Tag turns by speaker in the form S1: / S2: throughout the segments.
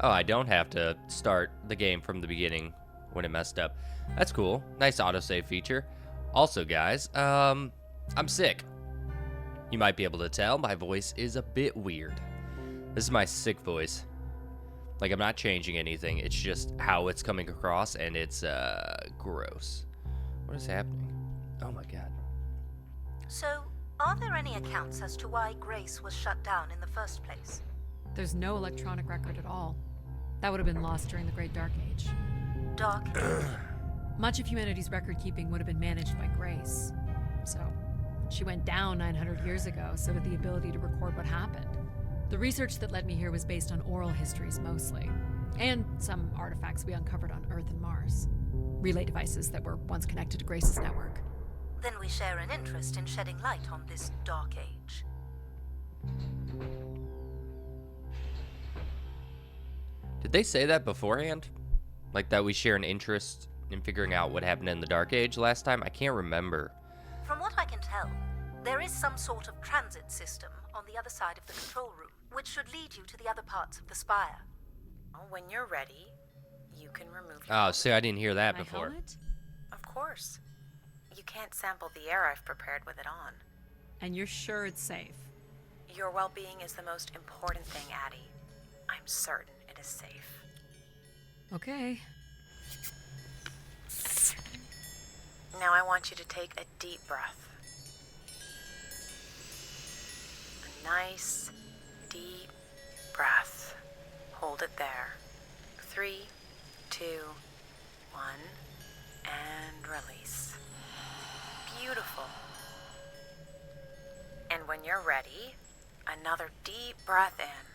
S1: Oh, I don't have to start the game from the beginning when it messed up. That's cool. Nice autosave feature. Also, guys, I'm sick. You might be able to tell my voice is a bit weird. This is my sick voice. Like, I'm not changing anything. It's just how it's coming across, and it's, gross. What is happening? Oh my god.
S2: So, are there any accounts as to why Grace was shut down in the first place?
S3: There's no electronic record at all. That would have been lost during the Great Dark Age.
S2: Dark Age.
S3: Much of humanity's record keeping would have been managed by Grace. So, she went down 900 years ago, so did the ability to record what happened. The research that led me here was based on oral histories mostly, and some artifacts we uncovered on Earth and Mars. Relay devices that were once connected to Grace's network.
S2: Then we share an interest in shedding light on this Dark Age.
S1: Did they say that beforehand? Like that we share an interest in figuring out what happened in the Dark Age last time? I can't remember.
S2: From what I can tell, there is some sort of transit system on the other side of the control room, which should lead you to the other parts of the spire.
S4: When you're ready, you can remove your
S1: Oh,
S4: helmet.
S1: see, I didn't hear that
S3: My
S1: before.
S3: helmet?
S4: Of course. You can't sample the air I've prepared with it on.
S3: And you're sure it's safe?
S4: Your well-being is the most important thing, Addie. I'm certain it is safe.
S3: Okay.
S4: Now I want you to take a deep breath. A nice, deep breath. Hold it there. 3, 2, 1, and release. Beautiful. And when you're ready, another deep breath in.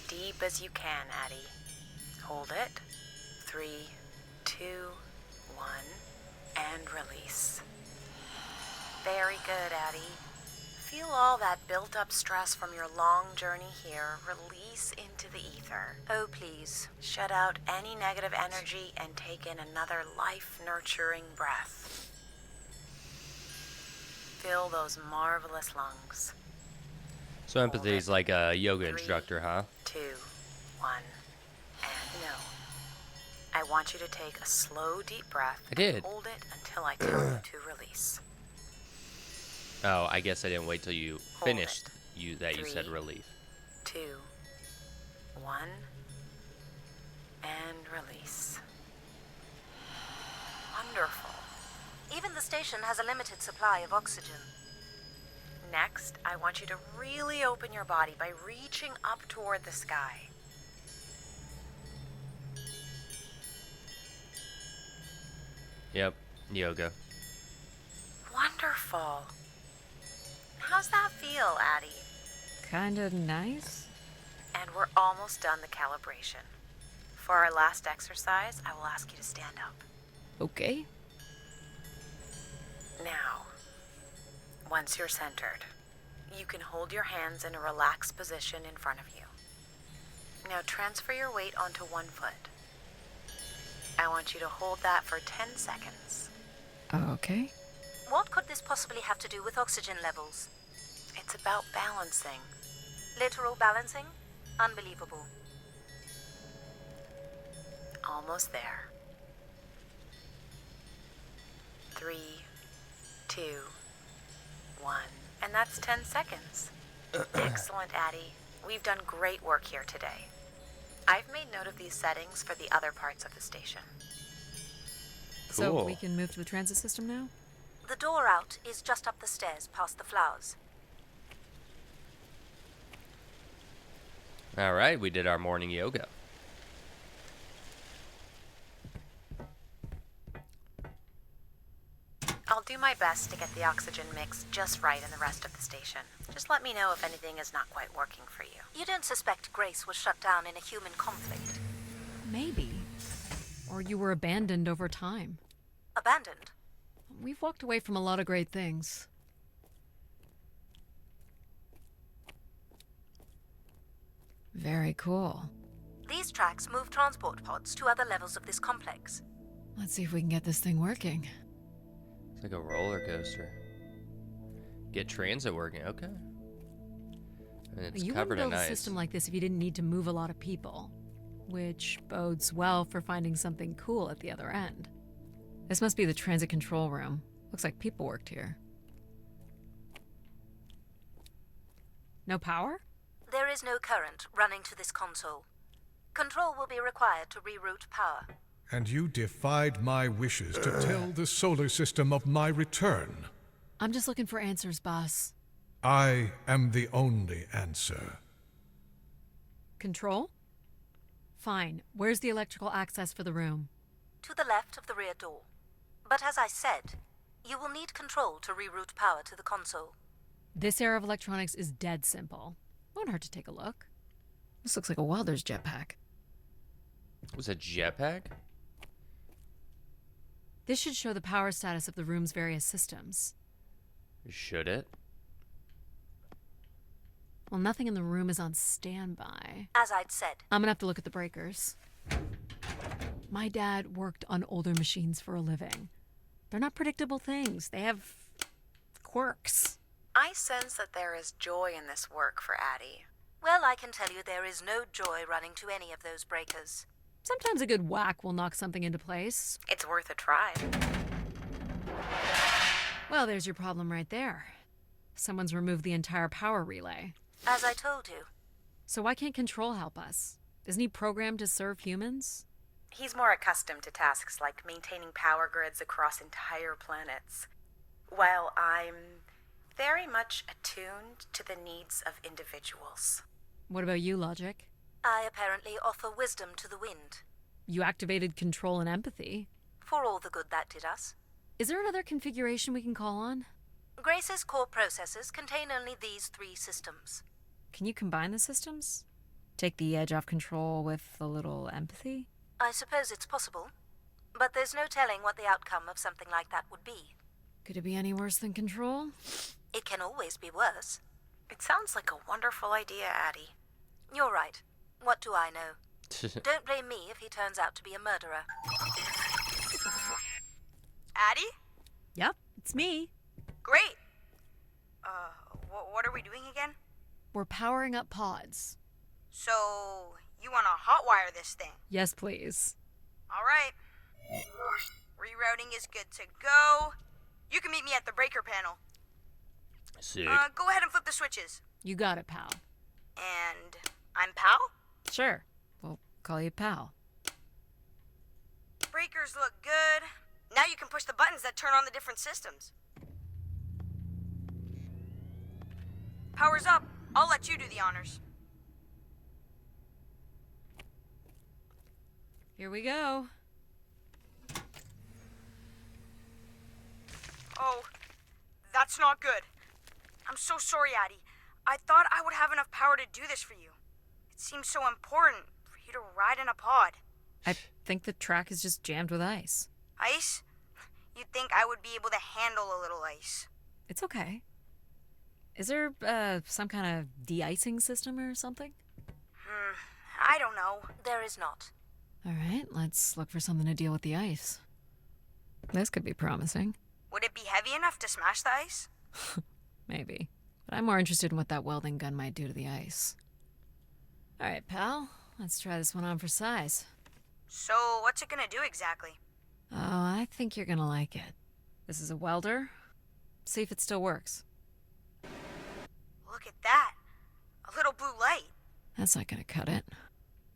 S4: Deep as you can, Addie. Hold it. 3, 2, 1, and release. Very good, Addie. Feel all that built-up stress from your long journey here release into the ether.
S2: Oh, please.
S4: Shut out any negative energy and take in another life-nurturing breath. Fill those marvelous lungs.
S1: So empathy is like a yoga instructor, huh?
S4: 2, 1, and no. I want you to take a slow, deep breath.
S1: I did.
S4: And hold it until I tell you to release.
S1: Oh, I guess I didn't wait till you
S4: Hold
S1: finished
S4: it.
S1: you said
S4: 3,
S1: relief.
S4: 2, 1, and release. Wonderful.
S2: Even the station has a limited supply of oxygen.
S4: Next, I want you to really open your body by reaching up toward the sky.
S1: Yep, yoga.
S4: Wonderful. How's that feel, Addie?
S3: Kinda nice?
S4: And we're almost done the calibration. For our last exercise, I will ask you to stand up.
S3: Okay.
S4: Now, once you're centered, you can hold your hands in a relaxed position in front of you. Now transfer your weight onto one foot. I want you to hold that for 10 seconds.
S3: Okay.
S2: What could this possibly have to do with oxygen levels?
S4: It's about balancing.
S2: Literal balancing? Unbelievable.
S4: Almost there. 3, 2, 1. And that's 10 seconds. Excellent, Addie. We've done great work here today. I've made note of these settings for the other parts of the station.
S3: So
S1: Cool.
S3: we can move to the transit system now?
S2: The door out is just up the stairs past the flowers.
S1: All right, we did our morning yoga.
S4: I'll do my best to get the oxygen mix just right in the rest of the station. Just let me know if anything is not quite working for you.
S2: You don't suspect Grace was shut down in a human conflict?
S3: Maybe. Or you were abandoned over time.
S2: Abandoned?
S3: We've walked away from a lot of great things. Very cool.
S2: These tracks move transport pods to other levels of this complex.
S3: Let's see if we can get this thing working.
S1: It's like a roller coaster. Get transit working, okay. And it's
S3: You
S1: covered
S3: wouldn't
S1: in
S3: build a
S1: ice.
S3: system like this if you didn't need to move a lot of people, which bodes well for finding something cool at the other end. This must be the transit control room. Looks like people worked here. No power?
S2: There is no current running to this console. Control will be required to reroute power.
S5: And you defied my wishes to tell the solar system of my return.
S3: I'm just looking for answers, boss.
S5: I am the only answer.
S3: Control? Fine. Where's the electrical access for the room?
S2: To the left of the rear door. But as I said, you will need control to reroute power to the console.
S3: This era of electronics is dead simple. Won't hurt to take a look. This looks like a welder's jetpack.
S1: Was a jetpack?
S3: This should show the power status of the room's various systems.
S1: Should it?
S3: Well, nothing in the room is on standby.
S2: As I'd said,
S3: I'm gonna have to look at the breakers. My dad worked on older machines for a living. They're not predictable things. They have quirks.
S4: I sense that there is joy in this work for Addie.
S2: well, I can tell you there is no joy running to any of those breakers.
S3: Sometimes a good whack will knock something into place.
S4: It's worth a try.
S3: Well, there's your problem right there. Someone's removed the entire power relay.
S2: As I told you,
S3: So why can't Control help us? Isn't he programmed to serve humans?
S4: He's more accustomed to tasks like maintaining power grids across entire planets, while I'm very much attuned to the needs of individuals.
S3: What about you, Logic?
S2: I apparently offer wisdom to the wind,
S3: You activated Control and Empathy.
S2: for all the good that did us.
S3: Is there another configuration we can call on?
S2: Grace's core processors contain only these 3 systems.
S3: Can you combine the systems? Take the edge off Control with a little empathy?
S2: I suppose it's possible, but there's no telling what the outcome of something like that would be.
S3: Could it be any worse than Control?
S2: It can always be worse.
S4: It sounds like a wonderful idea, Addie.
S2: You're right. What do I know? Don't blame me if he turns out to be a murderer.
S6: Addie?
S3: Yep, it's me.
S6: Great. What are we doing again?
S3: We're powering up pods.
S6: So, you want to hotwire this thing?
S3: Yes, please.
S6: All right. Rerouting is good to go. You can meet me at the breaker panel.
S1: Sick.
S6: Go ahead and flip the switches.
S3: You got it, pal.
S6: And I'm Pal?
S3: Sure. We'll call you pal.
S6: Breakers look good. Now you can push the buttons that turn on the different systems. Power's up. I'll let you do the honors.
S3: Here we go.
S6: Oh, that's not good. I'm so sorry, Addie. I thought I would have enough power to do this for you. It seems so important for you to ride in a pod.
S3: I think the track is just jammed with ice.
S6: Ice? You'd think I would be able to handle a little ice.
S3: It's okay. Is there some kind of de-icing system or something?
S6: I don't know.
S2: There is not.
S3: All right, let's look for something to deal with the ice. This could be promising.
S6: Would it be heavy enough to smash the ice?
S3: Maybe. But I'm more interested in what that welding gun might do to the ice. All right, pal. Let's try this one on for size.
S6: So, what's it gonna do exactly?
S3: Oh, I think you're gonna like it. This is a welder. See if it still works.
S6: Look at that. A little blue light.
S3: That's not gonna cut it.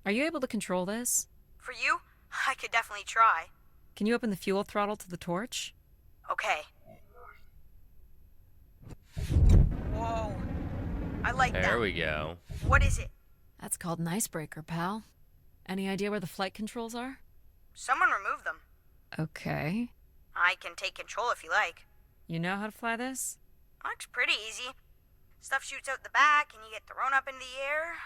S3: Are you able to control this?
S6: For you, I could definitely try.
S3: Can you open the fuel throttle to the torch?
S6: Okay. Whoa. I like that.
S1: There we go.
S6: What is it?
S3: That's called an icebreaker, pal. Any idea where the flight controls are?
S6: Someone removed them.
S3: Okay.
S6: I can take control if you like.
S3: You know how to fly this?
S6: Looks pretty easy. Stuff shoots out the back and you get thrown up into the air.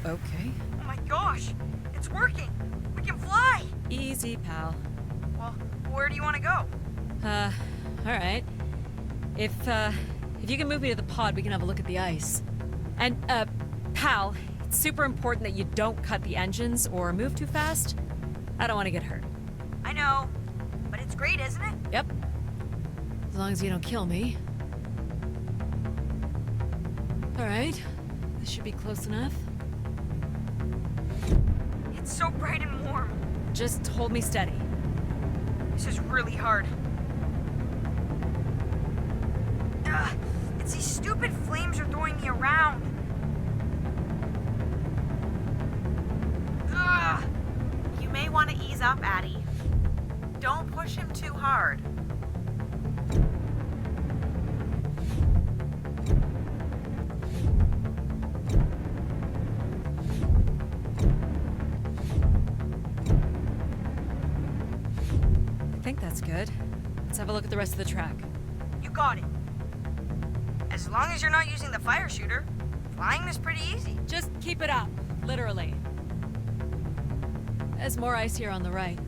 S3: Oh, okay.
S6: Oh my gosh, it's working. We can fly.
S3: Easy, pal.
S6: Well, where do you want to go?
S3: All right. If you can move me to the pod, we can have a look at the ice. And, pal, it's super important that you don't cut the engines or move too fast. I don't want to get hurt.
S6: I know, but it's great, isn't it?
S3: Yep. As long as you don't kill me. Alright, this should be close enough.
S6: It's so bright and warm.
S3: Just hold me steady.
S6: This is really hard. Ugh, it's these stupid flames are throwing me around. Ugh.
S4: You may want to ease up, Addie. Don't push him too hard.
S3: I think that's good. Let's have a look at the rest of the track.
S6: You got it. As long as you're not using the fire shooter, flying is pretty easy.
S3: Just keep it up, literally. There's more ice here on the right.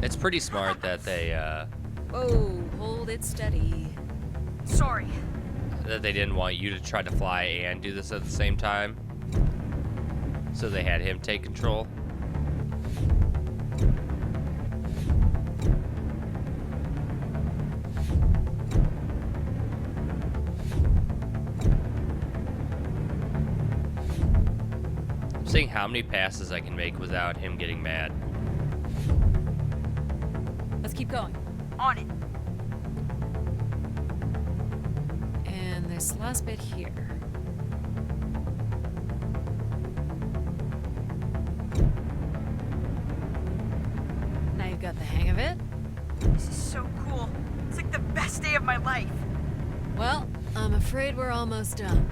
S1: It's pretty smart that they
S3: Whoa, hold it steady.
S6: Sorry.
S1: didn't want you to try to fly and do this at the same time. So they had him take control. I'm seeing how many passes I can make without him getting mad.
S3: Let's keep going.
S6: On it.
S3: And this last bit here. Now you've got the hang of it.
S6: This is so cool. It's like the best day of my life.
S3: Well, I'm afraid we're almost done.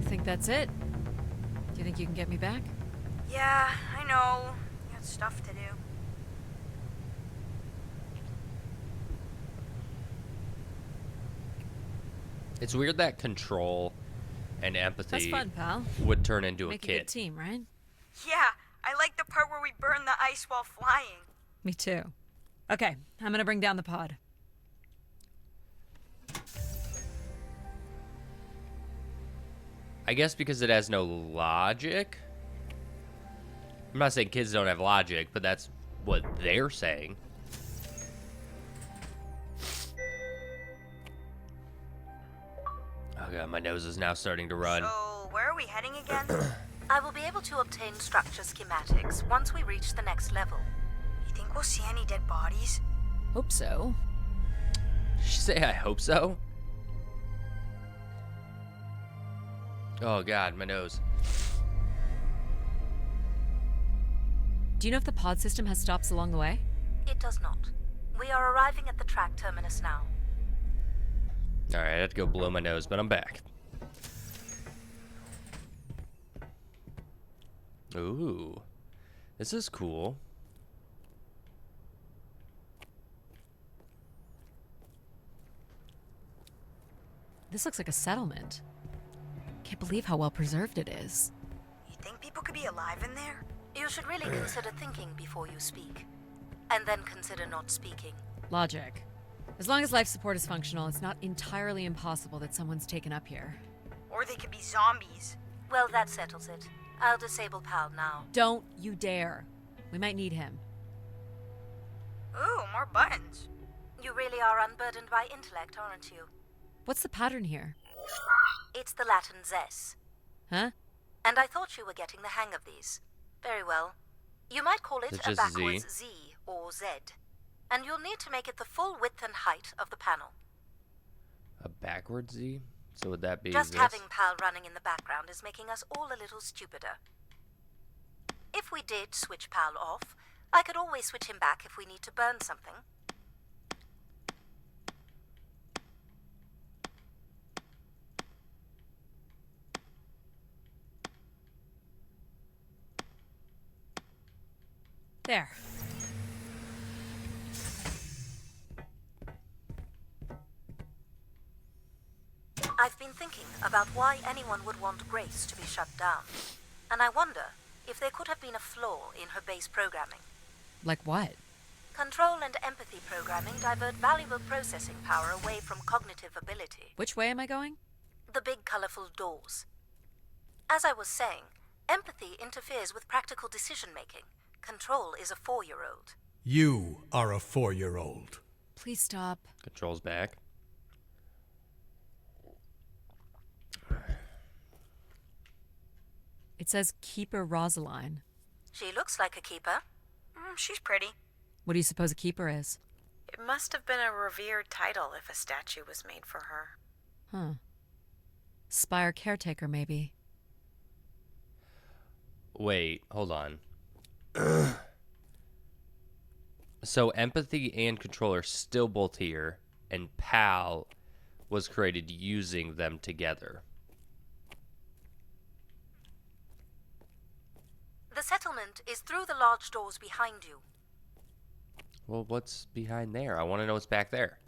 S3: Think that's it? Do you think you can get me back?
S6: Yeah, I know. You got stuff to do.
S1: It's weird that control and empathy
S3: That's fun, pal.
S1: would turn into
S3: Make
S1: a
S3: a good
S1: kid.
S3: team, right?
S6: Yeah, I like the part where we burn the ice while flying.
S3: Me too. Okay, I'm gonna bring down the pod.
S1: I guess because it has no logic. I'm not saying kids don't have logic, but that's what they're saying. Oh god, my nose is now starting to run.
S6: So, where are we heading again?
S2: I will be able to obtain structure schematics once we reach the next level.
S6: You think we'll see any dead bodies?
S3: Hope so.
S1: Did she say I hope so? Oh god, my nose.
S3: Do you know if the pod system has stops along the way?
S2: It does not. We are arriving at the track terminus now.
S1: Alright, I had to go blow my nose, but I'm back. Ooh. This is cool.
S3: This looks like a settlement. Can't believe how well preserved it is.
S6: You think people could be alive in there?
S2: You should really consider thinking before you speak. And then consider not speaking.
S3: Logic. As long as life support is functional, it's not entirely impossible that someone's taken up here.
S6: Or they could be zombies.
S2: Well, that settles it. I'll disable PAL now.
S3: Don't you dare. We might need him.
S6: Ooh, more buttons.
S2: You really are unburdened by intellect, aren't you?
S3: What's the pattern here?
S2: It's the Latin zes.
S3: Huh?
S2: And I thought you were getting the hang of these. Very well. You might call it
S1: It's
S2: a
S1: just
S2: backwards Z or Z. And you'll need to make it the full width and height of the panel.
S1: A backwards Z? So would that be
S2: Just
S1: this?
S2: having PAL running in the background is making us all a little stupider. If we did switch PAL off, I could always switch him back if we need to burn something.
S3: There.
S2: I've been thinking about why anyone would want Grace to be shut down. And I wonder if there could have been a flaw in her base programming.
S3: Like what?
S2: Control and empathy programming divert valuable processing power away from cognitive ability.
S3: Which way am I going?
S2: The big colorful doors. As I was saying, empathy interferes with practical decision-making. Control is a 4-year-old.
S5: You are a 4-year-old.
S3: Please stop.
S1: Control's back.
S3: It says Keeper Rosaline.
S2: She looks like a keeper.
S6: She's pretty.
S3: What do you suppose a keeper is?
S4: It must have been a revered title if a statue was made for her.
S3: Huh. Spire caretaker, maybe.
S1: Wait, hold on. So empathy and control are still both here, and PAL was created using them together.
S2: The settlement is through the large doors behind you.
S1: Well, what's behind there? I want to know what's back there.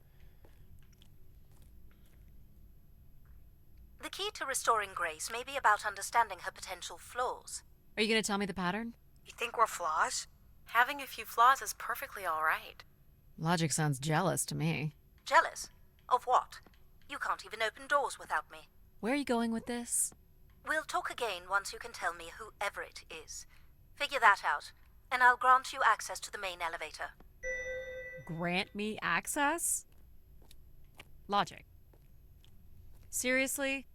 S2: The key to restoring Grace may be about understanding her potential flaws.
S3: Are you going to tell me the pattern?
S6: You think we're flaws?
S4: Having a few flaws is perfectly all right.
S3: Logic sounds jealous to me.
S2: Jealous? Of what? You can't even open doors without me.
S3: Where are you going with this?
S2: We'll talk again once you can tell me who Everett is. Figure that out, and I'll grant you access to the main elevator.
S3: Grant me access? Logic. Seriously?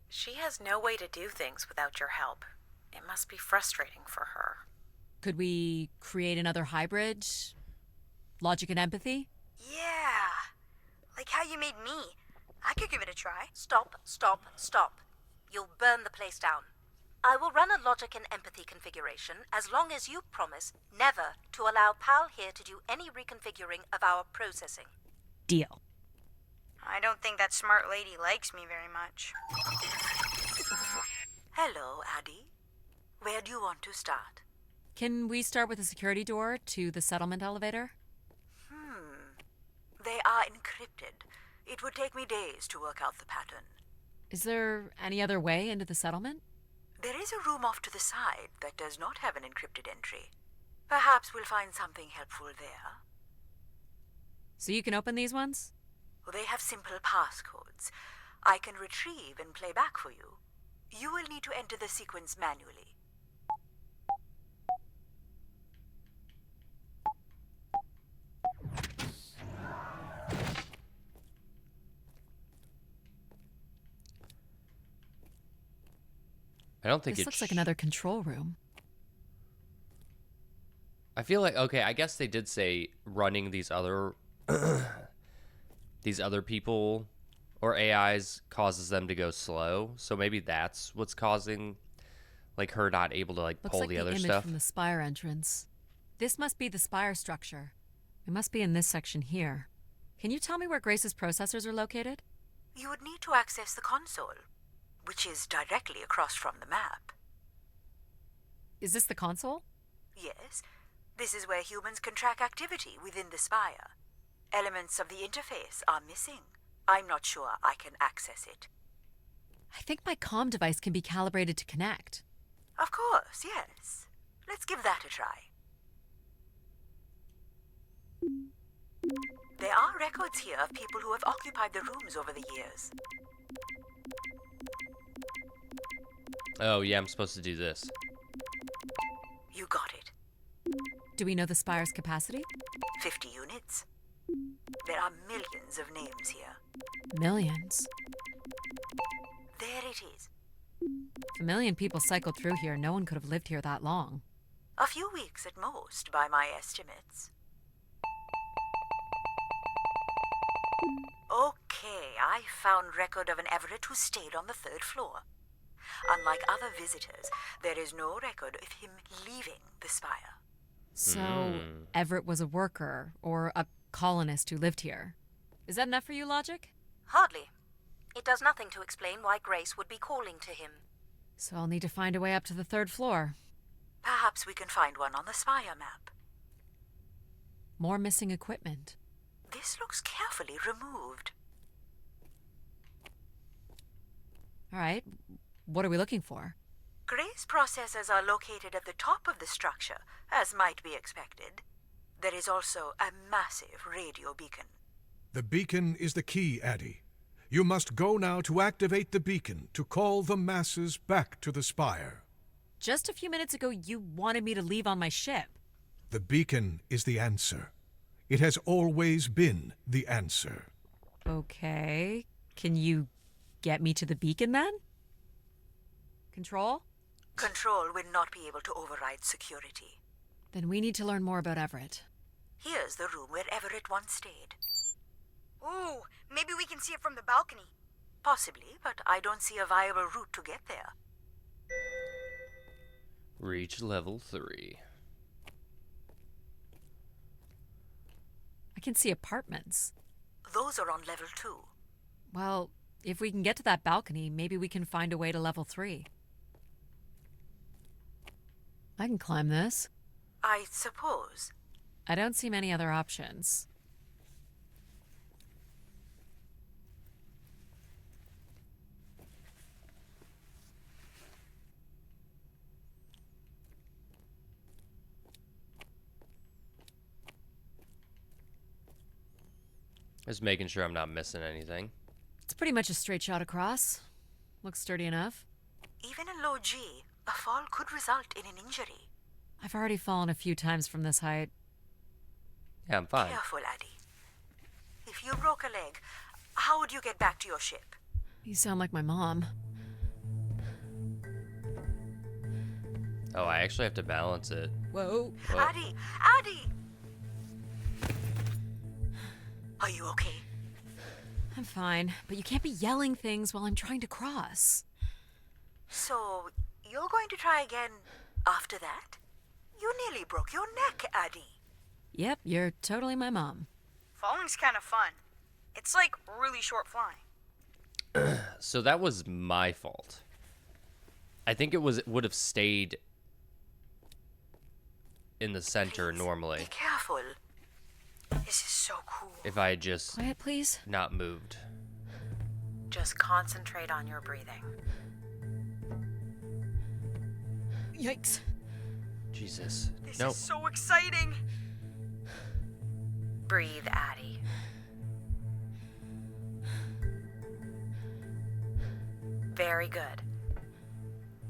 S4: She has no way to do things without your help. It must be frustrating for her.
S3: Could we create another hybrid? Logic and empathy?
S6: Yeah. Like how you made me. I could give it a try.
S2: Stop, stop, stop. You'll burn the place down. I will run a logic and empathy configuration as long as you promise never to allow PAL here to do any reconfiguring of our processing.
S3: Deal.
S6: I don't think that smart lady likes me very much.
S2: Hello, Addie. Where do you want to start?
S3: Can we start with the security door to the settlement elevator?
S2: They are encrypted. It would take me days to work out the pattern.
S3: Is there any other way into the settlement?
S2: There is a room off to the side that does not have an encrypted entry. Perhaps we'll find something helpful there.
S3: So you can open these ones?
S2: They have simple passcodes. I can retrieve and play back for you. You will need to enter the sequence manually.
S1: I don't think
S3: This
S1: it
S3: looks like another control room.
S1: I feel like, okay, I guess they did say running these other these other people or AIs causes them to go slow. So maybe that's what's causing like her not able to like
S3: Looks
S1: pull
S3: like
S1: the other
S3: image
S1: stuff.
S3: from the spire entrance. This must be the spire structure. It must be in this section here. Can you tell me where Grace's processors are located?
S2: You would need to access the console, which is directly across from the map.
S3: Is this the console?
S2: Yes, this is where humans can track activity within the spire. Elements of the interface are missing. I'm not sure I can access it.
S3: I think my comm device can be calibrated to connect.
S2: Of course, yes. Let's give that a try. There are records here of people who have occupied the rooms over the years.
S1: Oh, yeah, I'm supposed to do this.
S2: You got it.
S3: Do we know the spire's capacity?
S2: 50 units. There are millions of names here.
S3: Millions.
S2: There it is.
S3: If a million people cycled through here, no one could have lived here that long.
S2: A few weeks at most, by my estimates. Okay, I found record of an Everett who stayed on the 3rd floor. Unlike other visitors, there is no record of him leaving the spire.
S3: So, Everett was a worker, or a colonist who lived here. Is that enough for you, Logic?
S2: Hardly. It does nothing to explain why Grace would be calling to him.
S3: So I'll need to find a way up to the 3rd floor.
S2: Perhaps we can find one on the spire map.
S3: More missing equipment.
S2: This looks carefully removed.
S3: All right, what are we looking for?
S2: Grace processors are located at the top of the structure, as might be expected. There is also a massive radio beacon.
S5: The beacon is the key, Addie. You must go now to activate the beacon to call the masses back to the spire.
S3: Just a few minutes ago, you wanted me to leave on my ship.
S5: The beacon is the answer. It has always been the answer.
S3: Okay. Can you get me to the beacon then? Control?
S2: Control will not be able to override security.
S3: Then we need to learn more about Everett.
S2: Here's the room where Everett once stayed.
S6: Ooh, maybe we can see it from the balcony.
S2: Possibly, but I don't see a viable route to get there.
S1: Reach level 3.
S3: I can see apartments.
S2: Those are on level 2.
S3: Well, if we can get to that balcony, maybe we can find a way to level 3. I can climb this.
S2: I suppose.
S3: I don't see many other options.
S1: Just making sure I'm not missing anything.
S3: It's pretty much a straight shot across. Looks sturdy enough.
S2: Even in low G, a fall could result in an injury.
S3: I've already fallen a few times from this height.
S1: Yeah, I'm fine.
S2: Careful, Addie. If you broke a leg, how would you get back to your ship?
S3: You sound like my mom.
S1: Oh, I actually have to balance it.
S3: Whoa.
S1: Whoa.
S2: Addie! Addie! Are you okay?
S3: I'm fine, but you can't be yelling things while I'm trying to cross.
S2: So, you're going to try again after that? You nearly broke your neck, Addie.
S3: Yep, you're totally my mom.
S6: Falling's kind of fun. It's like really short flying.
S1: So that was my fault. I think it would have stayed in the center
S2: Please,
S1: normally
S2: Be careful.
S6: This is so cool.
S1: if I had just
S3: Quiet, please.
S1: not moved.
S4: Just concentrate on your breathing.
S3: Yikes.
S1: Jesus.
S6: This
S1: No.
S6: is so exciting.
S4: Breathe, Addie. Very good.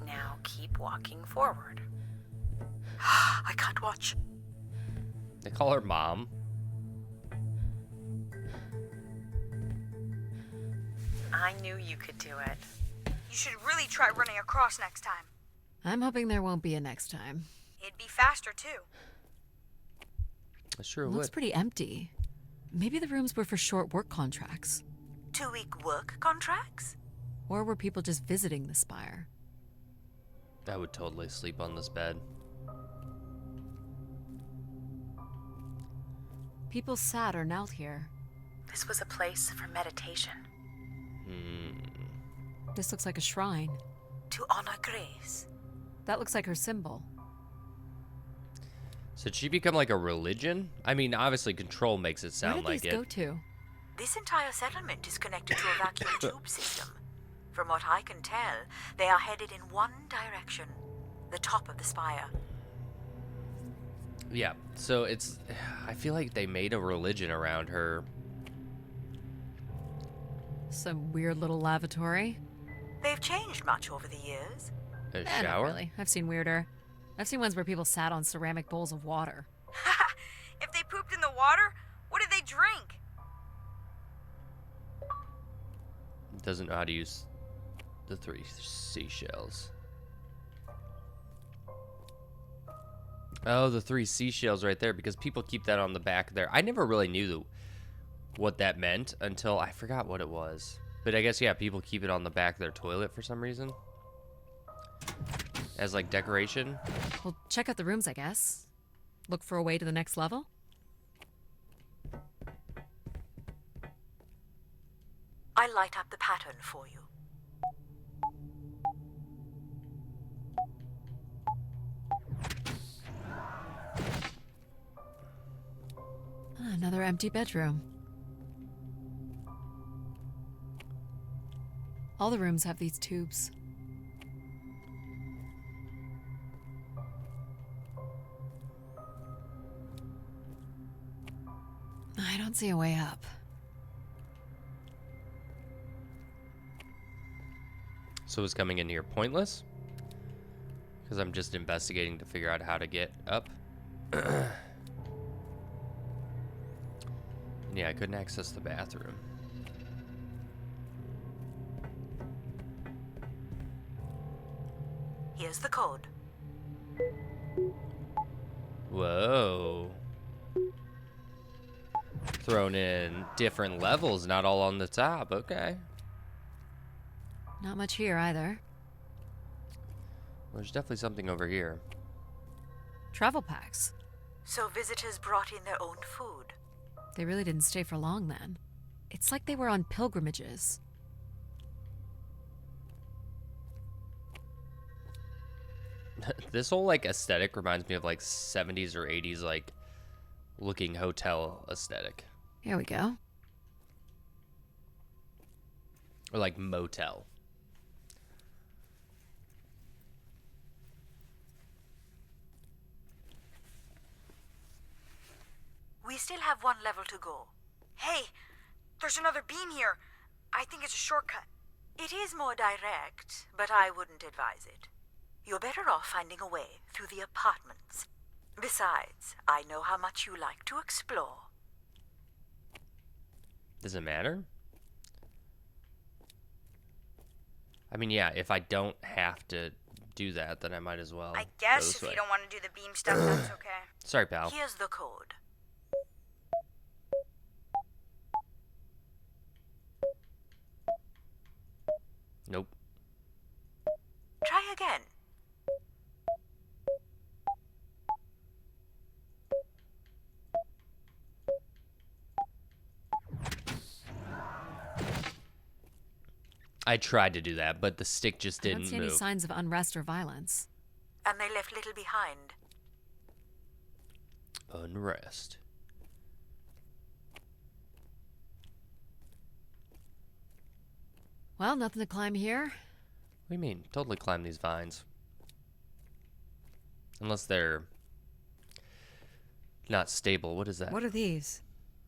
S4: Now keep walking forward.
S2: I can't watch.
S1: They call her mom.
S4: I knew you could do it.
S6: You should really try running across next time.
S3: I'm hoping there won't be a next time.
S6: It'd be faster, too.
S1: I sure
S3: Looks
S1: would.
S3: pretty empty. Maybe the rooms were for short work contracts.
S2: 2-week work contracts?
S3: Or were people just visiting the spire?
S1: I would totally sleep on this bed.
S3: People sat or knelt here.
S4: This was a place for meditation.
S3: This looks like a shrine.
S2: To honor Grace.
S3: That looks like her symbol.
S1: So did she become like a religion? I mean, obviously Control makes it
S3: Where
S1: sound
S3: did
S1: like
S3: these
S1: it.
S3: go to?
S2: This entire settlement is connected to a vacuum tube system. From what I can tell, they are headed in one direction. The top of the spire.
S1: Yeah, so it's... I feel like they made a religion around her.
S3: Some weird little lavatory.
S2: They've changed much over the years.
S1: A
S3: Not
S1: shower?
S3: really. I've seen weirder. I've seen ones where people sat on ceramic bowls of water.
S6: If they pooped in the water, what did they drink?
S1: Doesn't know how to use the 3 seashells. Oh, the 3 seashells right there, because people keep that on the back there. I never really knew what that meant until I forgot what it was. But I guess, yeah, people keep it on the back of their toilet for some reason. As, like, decoration.
S3: Well, check out the rooms, I guess. Look for a way to the next level.
S2: I'll light up the pattern for you.
S3: Another empty bedroom. All the rooms have these tubes. I don't see a way up.
S1: So is coming in here pointless? Because I'm just investigating to figure out how to get up. Yeah, I couldn't access the bathroom.
S2: Here's the code.
S1: Whoa. Thrown in different levels, not all on the top. Okay.
S3: Not much here either.
S1: There's definitely something over here.
S3: Travel packs.
S2: So visitors brought in their own food.
S3: They really didn't stay for long then. It's like they were on pilgrimages.
S1: This whole like aesthetic reminds me of like 70s or 80s like looking hotel aesthetic.
S3: Here we go.
S1: Or like motel.
S2: We still have one level to go.
S6: Hey, there's another beam here. I think it's a shortcut.
S2: It is more direct, but I wouldn't advise it. You're better off finding a way through the apartments. Besides, I know how much you like to explore.
S1: Does it matter? I mean, yeah, if I don't have to do that, then I might as well.
S6: I
S1: go
S6: guess
S1: this
S6: if
S1: way.
S6: you don't want to do the beam stuff, that's okay.
S1: Sorry, pal.
S2: Here's the code.
S1: Nope.
S2: Try again.
S1: I tried to do that, but the stick just
S3: I don't
S1: didn't
S3: see any
S1: move.
S3: signs of unrest or violence.
S2: And they left little behind.
S1: Unrest.
S3: Well, nothing to climb here.
S1: What do you mean? Totally climb these vines. Unless they're not stable. What is that?
S3: What are these?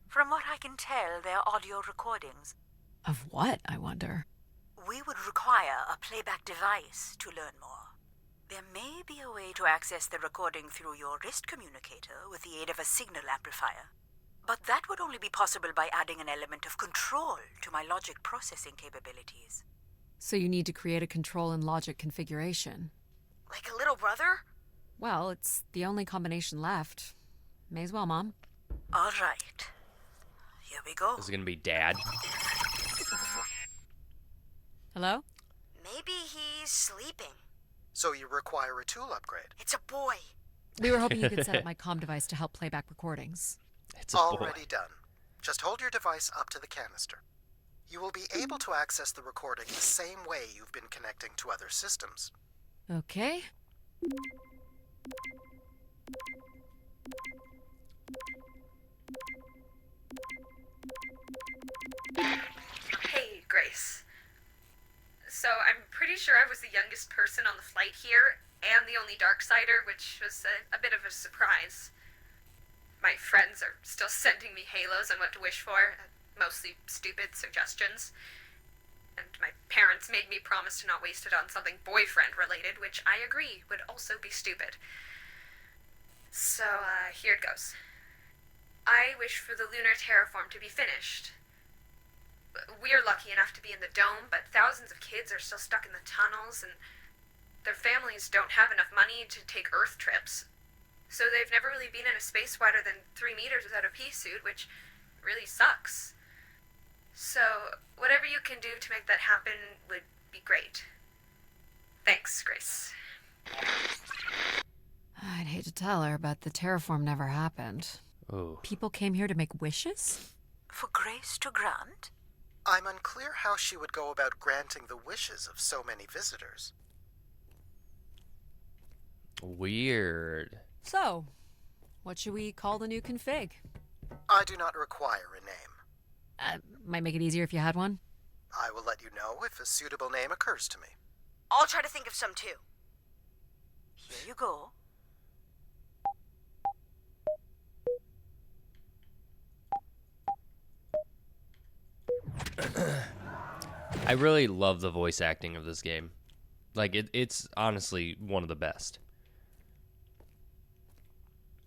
S2: From what I can tell, they're audio recordings.
S3: Of what, I wonder?
S2: We would require a playback device to learn more. There may be a way to access the recording through your wrist communicator with the aid of a signal amplifier. But that would only be possible by adding an element of control to my logic processing capabilities.
S3: So you need to create a control and logic configuration.
S6: Like a little brother?
S3: Well, it's the only combination left. May as well, Mom.
S2: All right. Here we go.
S1: Is it gonna be Dad?
S3: Hello?
S6: Maybe he's sleeping.
S7: So you require a tool upgrade.
S6: It's a boy.
S3: We were hoping you could set up my comm device to help play back recordings.
S1: It's a boy.
S7: Already done. Just hold your device up to the canister. You will be able to access the recording the same way you've been connecting to other systems.
S3: Okay.
S8: Hey, Grace. So I'm pretty sure I was the youngest person on the flight here, and the only Darksider, which was a bit of a surprise. My friends are still sending me halos on what to wish for, mostly stupid suggestions. And my parents made me promise to not waste it on something boyfriend-related, which I agree would also be stupid. So, here it goes. I wish for the lunar terraform to be finished. We're lucky enough to be in the dome, but thousands of kids are still stuck in the tunnels, and their families don't have enough money to take Earth trips. So they've never really been in a space wider than 3 meters without a pea suit, which really sucks. So, whatever you can do to make that happen would be great. Thanks, Grace.
S3: I'd hate to tell her, but the terraform never happened.
S1: Oh.
S3: People came here to make wishes?
S2: For Grace to grant?
S7: I'm unclear how she would go about granting the wishes of so many visitors.
S1: Weird.
S3: So, what should we call the new config?
S7: I do not require a name.
S3: Might make it easier if you had one.
S7: I will let you know if a suitable name occurs to me.
S6: I'll try to think of some too.
S2: Here you go.
S1: I really love the voice acting of this game. Like, it's honestly one of the best.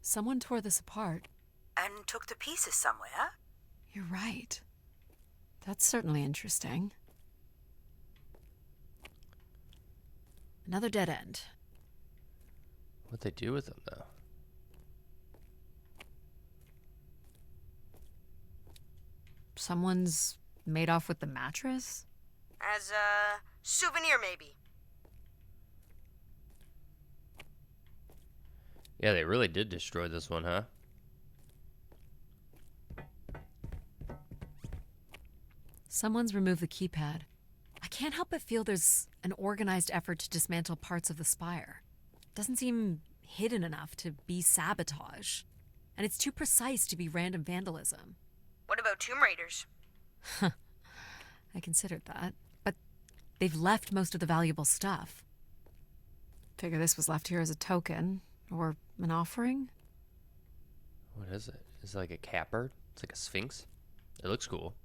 S3: Someone tore this apart.
S9: And took the pieces somewhere?
S3: You're right. That's certainly interesting. Another dead end.
S1: What they do with them, though?
S3: Someone's made off with the mattress?
S6: As a souvenir, maybe.
S1: Yeah, they really did destroy this one, huh?
S3: Someone's removed the keypad. I can't help but feel there's an organized effort to dismantle parts of the spire. Doesn't seem hidden enough to be sabotage. And it's too precise to be random vandalism.
S6: What about Tomb Raiders?
S3: I considered that. But they've left most of the valuable stuff. Figure this was left here as a token. Or an offering?
S1: What is it? Is it like a catbird? It's like a sphinx? It looks cool.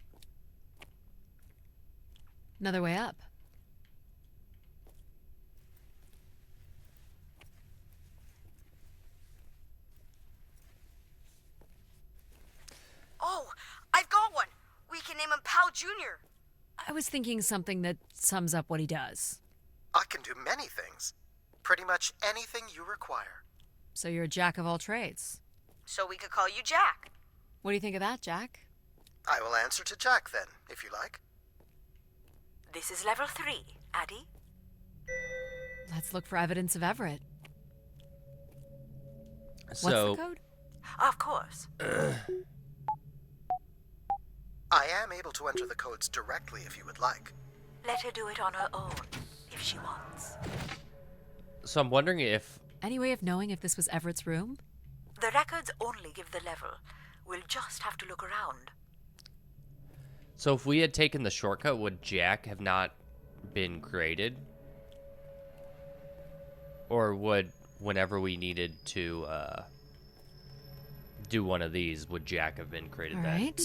S3: Another way up.
S6: Oh, I've got one. We can name him Pal Jr.
S3: I was thinking something that sums up what he does.
S7: I can do many things. Pretty much anything you require.
S3: So you're a jack of all trades.
S6: So we could call you Jack.
S3: What do you think of that, Jack?
S7: I will answer to Jack then, if you like.
S9: This is level 3, Addie.
S3: Let's look for evidence of Everett.
S1: So,
S3: What's the code?
S9: Of course.
S7: I am able to enter the codes directly if you would like.
S9: Let her do it on her own, if she wants.
S1: so I'm wondering if...
S3: Any way of knowing if this was Everett's room?
S9: The records only give the level. We'll just have to look around.
S1: So if we had taken the shortcut, would Jack have not been created? Or would, whenever we needed to do one of these, would Jack have been created
S3: All
S1: then?
S3: right.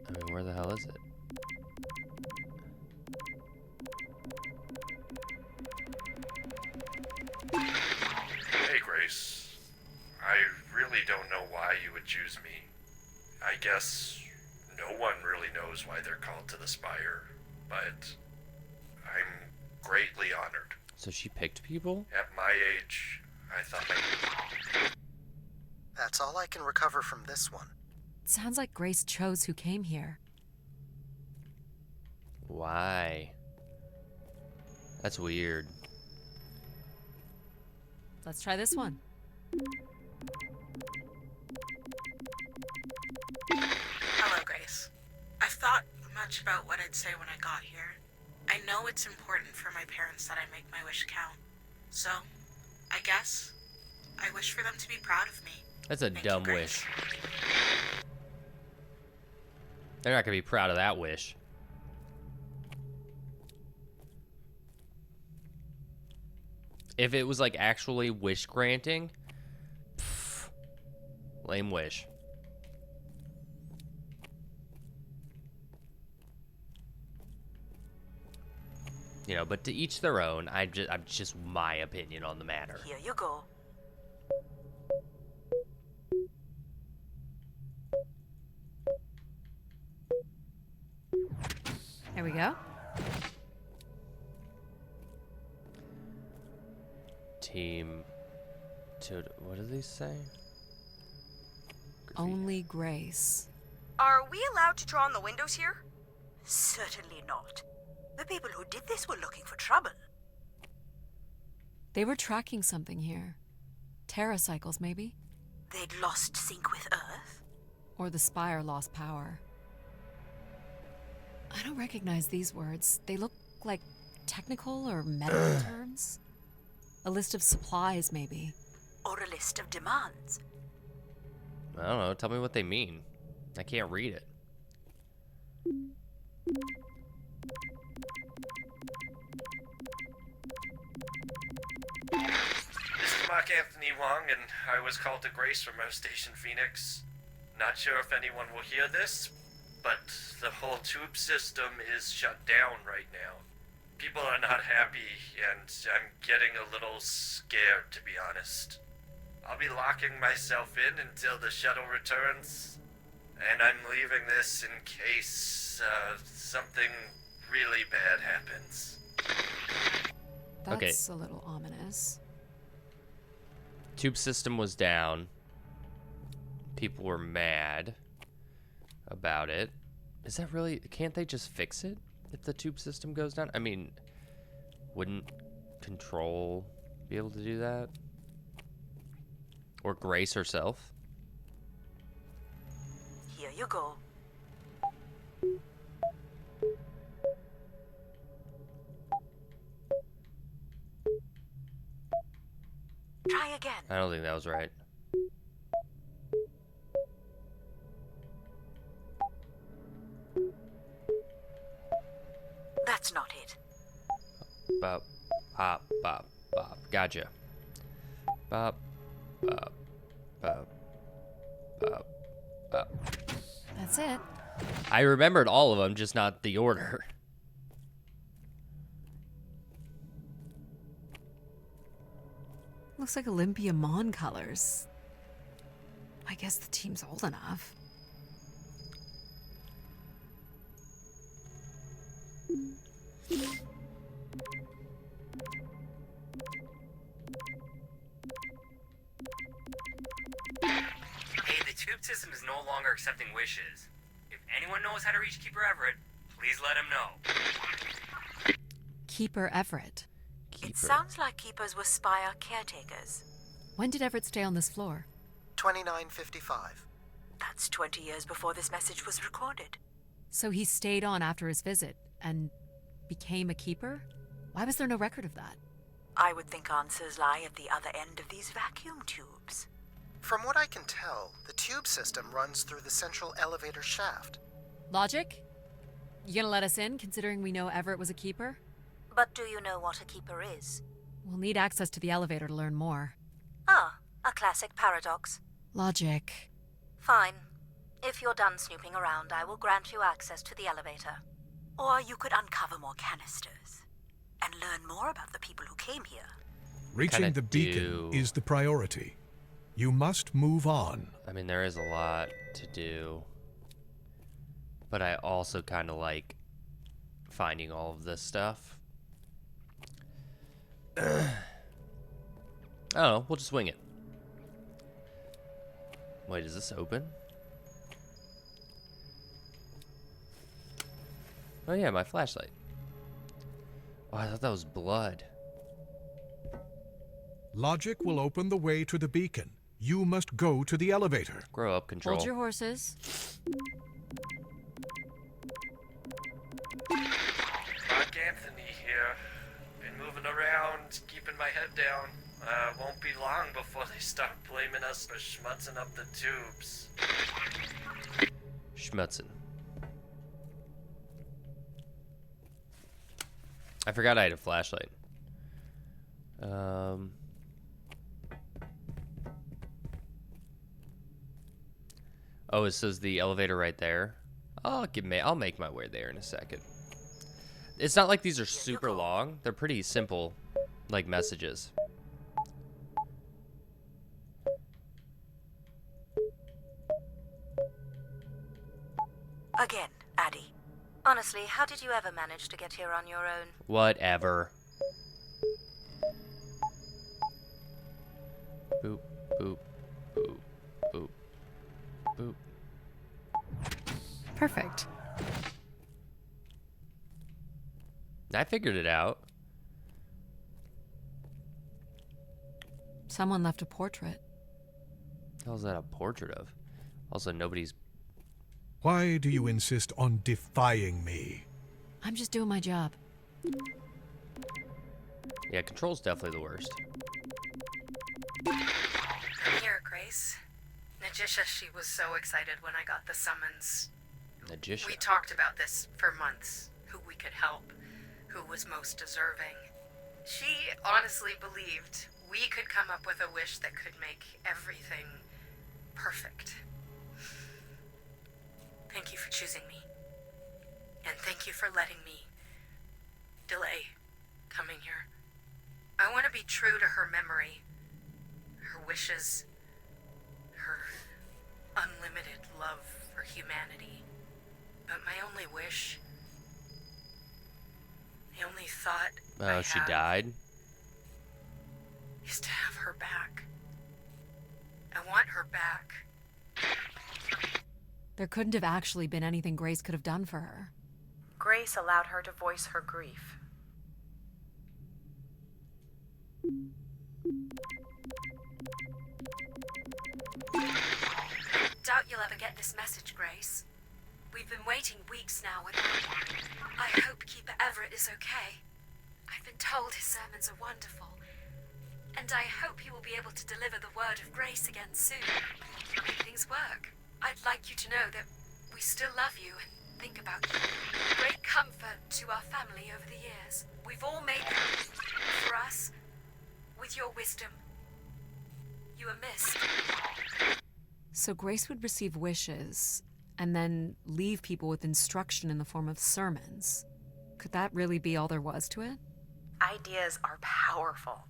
S1: I mean, where the hell is it?
S10: Hey, Grace. I really don't know why you would choose me. I guess no one really knows why they're called to the Spire, but I'm greatly honored.
S1: So she picked people?
S10: At my age, I thought
S7: That's all I can recover from this one.
S3: Sounds like Grace chose who came here.
S1: Why? That's weird.
S3: Let's try this one.
S4: Hello, Grace. I've thought much about what I'd say when I got here. I know it's important for my parents that I make my wish count. So, I guess I wish for them to be proud of me.
S1: That's a
S4: Thank you,
S1: dumb
S4: Grace.
S1: wish. They're not gonna be proud of that wish. If it was like actually wish granting, pff, lame wish. You know, but to each their own. I'm just my opinion on the matter.
S9: Here you go.
S3: There we go.
S1: Team. What do these say?
S3: Only Grace.
S6: Are we allowed to draw on the windows here?
S9: Certainly not. The people who did this were looking for trouble.
S3: They were tracking something here. Terracycles, maybe?
S9: They'd lost sync with Earth.
S3: Or the Spire lost power. I don't recognize these words. They look like technical or medical terms. A list of supplies, maybe.
S9: Or a list of demands.
S1: I don't know. Tell me what they mean. I can't read it.
S10: This is Mark Anthony Wong, and I was called to Grace from Earth Station Phoenix. Not sure if anyone will hear this, but the whole tube system is shut down right now. People are not happy, and I'm getting a little scared, to be honest. I'll be locking myself in until the shuttle returns, and I'm leaving this in case something really bad happens.
S3: That's a little ominous.
S1: Tube system was down. People were mad about it. Is that really... Can't they just fix it if the tube system goes down? I mean, wouldn't Control be able to do that? Or Grace herself?
S9: Here you go. Try again.
S1: I don't think that was right.
S9: That's not it.
S1: Bop, bop, bop, bop. Gotcha. Bop, bop, bop, bop, bop.
S3: That's it.
S1: I remembered all of them, just not the order.
S3: Looks like Olympia Mon colors. I guess the team's old enough.
S11: Hey, the tube system is no longer accepting wishes. If anyone knows how to reach Keeper Everett, please let him know.
S3: Keeper Everett.
S9: It sounds like keepers were Spire caretakers.
S3: When did Everett stay on this floor?
S7: 2955.
S9: That's 20 years before this message was recorded.
S3: So he stayed on after his visit and became a keeper? Why was there no record of that?
S9: I would think answers lie at the other end of these vacuum tubes.
S7: From what I can tell, the tube system runs through the central elevator shaft.
S3: Logic? You gonna let us in, considering we know Everett was a keeper?
S2: But do you know what a keeper is?
S3: We'll need access to the elevator to learn more.
S2: Ah, a classic paradox.
S3: Logic.
S2: Fine. If you're done snooping around, I will grant you access to the elevator.
S9: Or you could uncover more canisters and learn more about the people who came here.
S5: Reaching the beacon is the priority. You must move on.
S1: I mean, there is a lot to do. But I also kind of like finding all of this stuff. I don't know. We'll just wing it. Wait, is this open? Oh yeah, my flashlight. Oh, I thought that was blood.
S5: Logic will open the way to the beacon. You must go to the elevator.
S1: Grow up, Control.
S3: Hold your horses.
S10: Mark Anthony here. Been moving around, keeping my head down. Won't be long before they start blaming us for schmutzing up the tubes.
S1: Schmutzin. I forgot I had a flashlight. Oh, it says the elevator right there. I'll make my way there in a second. It's not like these are super long. They're pretty simple, like messages.
S2: Again, Addie. Honestly, how did you ever manage to get here on your own?
S1: Whatever. Boop, boop, boop, boop, boop.
S3: Perfect.
S1: I figured it out.
S3: Someone left a portrait.
S1: What the hell is that a portrait of? Also, nobody's...
S5: Why do you insist on defying me?
S3: I'm just doing my job.
S1: Yeah, Control's definitely the worst.
S4: I'm here, Grace. Najisha, she was so excited when I got the summons.
S1: Najisha.
S4: We talked about this for months. Who we could help. Who was most deserving. She honestly believed we could come up with a wish that could make everything perfect. Thank you for choosing me. And thank you for letting me delay coming here. I want to be true to her memory, her wishes, her unlimited love for humanity. But my only wish, the only thought I
S1: She
S4: have
S1: died?
S4: is to have her back. I want her back.
S3: There couldn't have actually been anything Grace could have done for her.
S4: Grace allowed her to voice her grief.
S12: Doubt you'll ever get this message, Grace. We've been waiting weeks now with I hope Keeper Everett is okay. I've been told his sermons are wonderful. And I hope he will be able to deliver the word of grace again soon. Make things work. I'd like you to know that we still love you and think about you. Great comfort to our family over the years. We've all made them for us with your wisdom. You are missed.
S3: So Grace would receive wishes and then leave people with instruction in the form of sermons. Could that really be all there was to it?
S4: Ideas are powerful.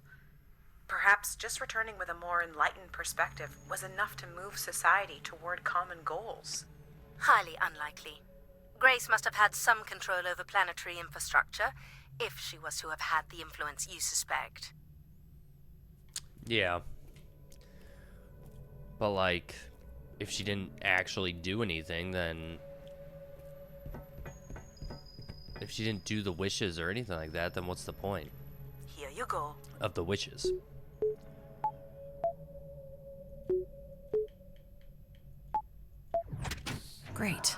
S4: Perhaps just returning with a more enlightened perspective was enough to move society toward common goals.
S2: Highly unlikely. Grace must have had some control over planetary infrastructure, if she was to have had the influence you suspect.
S1: Yeah. But, like, if she didn't actually do anything, then... If she didn't do the wishes or anything like that, then what's the point?
S9: Here you go.
S1: Of the wishes?
S3: Great.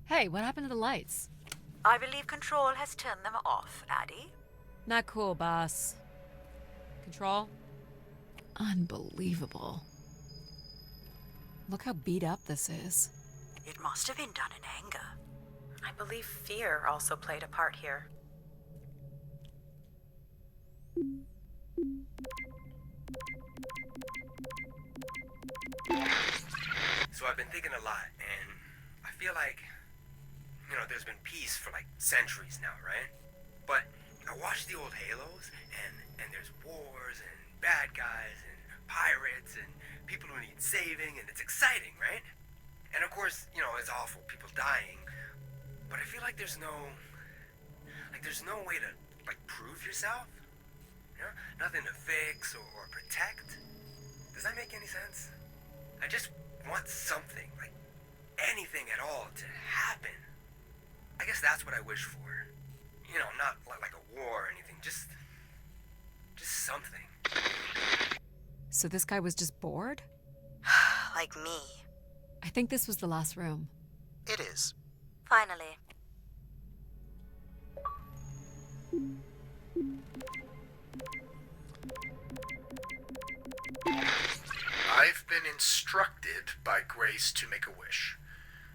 S3: Hey, what happened to the lights?
S9: I believe Control has turned them off, Addie.
S3: Not cool, boss. Control? Unbelievable. Look how beat up this is.
S9: It must have been done in anger.
S4: I believe fear also played a part here.
S11: So I've been thinking a lot, and I feel like, there's been peace for like centuries now, right? But I watch the old Halos, and there's wars and bad guys and pirates and people who need saving, and it's exciting, right? And of course, it's awful, people dying. But I feel like there's no way to prove yourself. Nothing to fix or protect. Does that make any sense? I just want something, anything at all to happen. I guess that's what I wish for. Not like a war or anything, just something.
S3: So this guy was just bored?
S2: Like me.
S3: I think this was the last room.
S7: It is.
S2: Finally.
S13: I've been instructed by Grace to make a wish.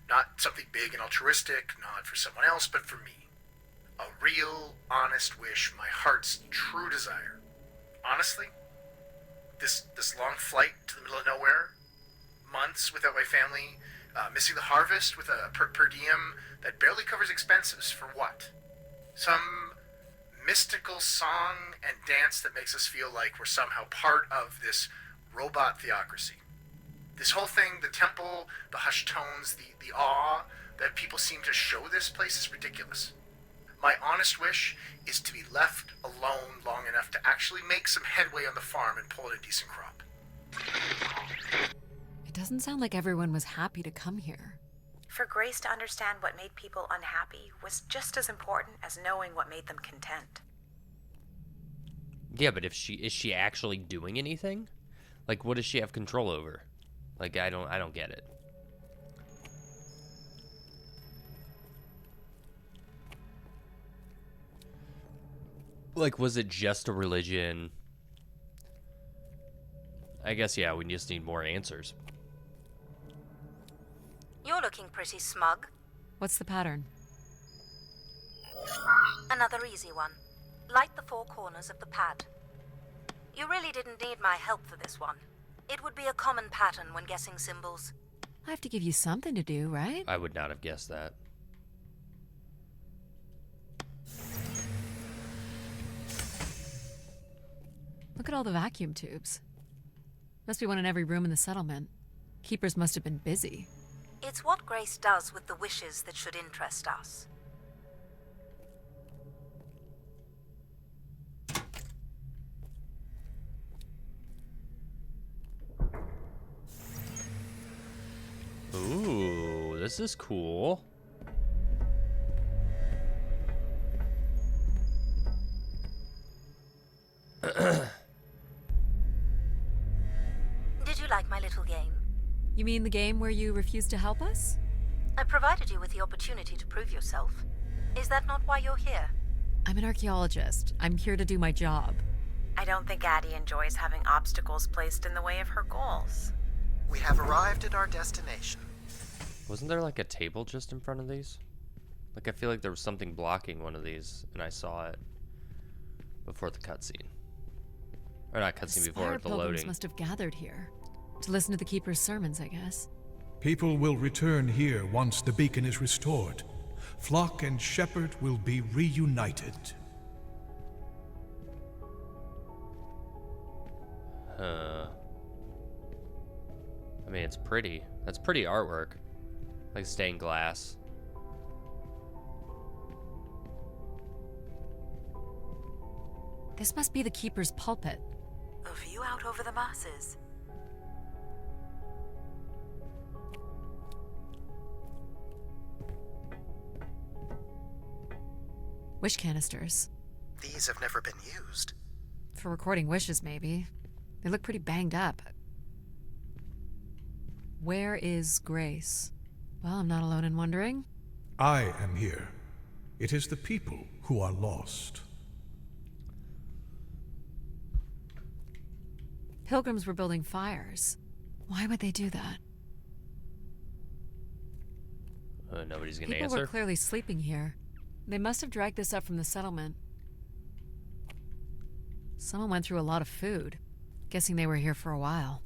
S13: Not something big and altruistic, not for someone else, but for me. A real, honest wish, my heart's true desire. Honestly, this long flight to the middle of nowhere, months without my family, missing the harvest with a per diem that barely covers expenses for what? Some mystical song and dance that makes us feel like we're somehow part of this robot theocracy. This whole thing, the temple, the hushed tones, the awe that people seem to show this place is ridiculous. My honest wish is to be left alone long enough to actually make some headway on the farm and pull in a decent crop.
S3: It doesn't sound like everyone was happy to come here.
S4: For Grace to understand what made people unhappy was just as important as knowing what made them content.
S1: Yeah, but is she actually doing anything? What does she have control over? I don't get it. Was it just a religion? I guess, yeah, we just need more answers.
S2: You're looking pretty smug.
S3: What's the pattern?
S2: Another easy one. Light the 4 corners of the pad. You really didn't need my help for this one. It would be a common pattern when guessing symbols.
S3: I have to give you something to do, right?
S1: I would not have guessed that.
S3: Look at all the vacuum tubes. Must be one in every room in the settlement. Keepers must have been busy.
S2: It's what Grace does with the wishes that should interest us.
S1: Ooh, this is cool.
S2: Did you like my little game?
S3: You mean the game where you refused to help us?
S2: I provided you with the opportunity to prove yourself. Is that not why you're here?
S3: I'm an archaeologist. I'm here to do my job.
S4: I don't think Addie enjoys having obstacles placed in the way of her goals.
S7: We have arrived at our destination.
S1: Wasn't there like a table just in front of these? Like I feel like there was something blocking one of these, and I saw it before the cutscene. Or not cutscene, before the
S3: pilgrims
S1: loading.
S3: Must have gathered here to listen to the Keeper's sermons, I guess.
S5: People will return here once the beacon is restored. Flock and shepherd will be reunited.
S1: I mean, it's pretty. That's pretty artwork. Like stained glass.
S3: This must be the Keeper's pulpit.
S9: A view out over the masses.
S3: Wish canisters.
S7: These have never been used.
S3: For recording wishes, maybe. They look pretty banged up. Where is Grace? Well, I'm not alone in wondering.
S5: I am here. It is the people who are lost.
S3: Pilgrims were building fires. Why would they do that?
S1: Nobody's gonna
S3: People
S1: answer.
S3: were clearly sleeping here. They must have dragged this up from the settlement. Someone went through a lot of food. Guessing they were here for a while.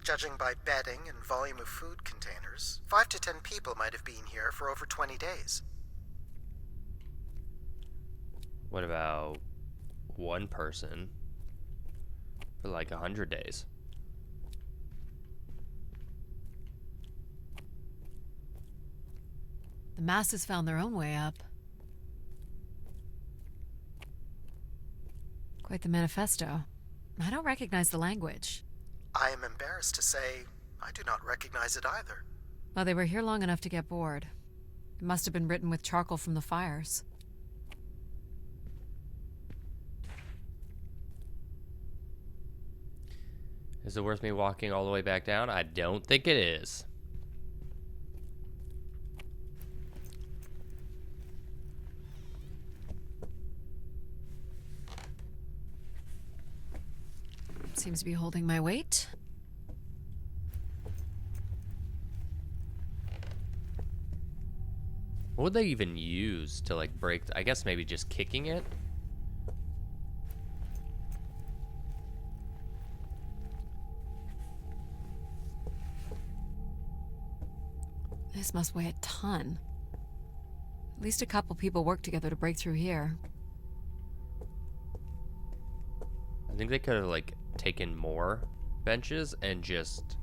S7: Judging by bedding and volume of food containers, 5 to 10 people might have been here for over 20 days.
S1: What about one person for like 100 days?
S3: The masses found their own way up. Quite the manifesto. I don't recognize the language.
S7: I am embarrassed to say I do not recognize it either.
S3: Well, they were here long enough to get bored. It must have been written with charcoal from the fires.
S1: Is it worth me walking all the way back down? I don't think it is.
S3: Seems to be holding my weight.
S1: What would they even use to like break? I guess maybe just kicking it.
S3: This must weigh a ton. At least a couple people worked together to break through here.
S1: I think they could have like taken more benches and just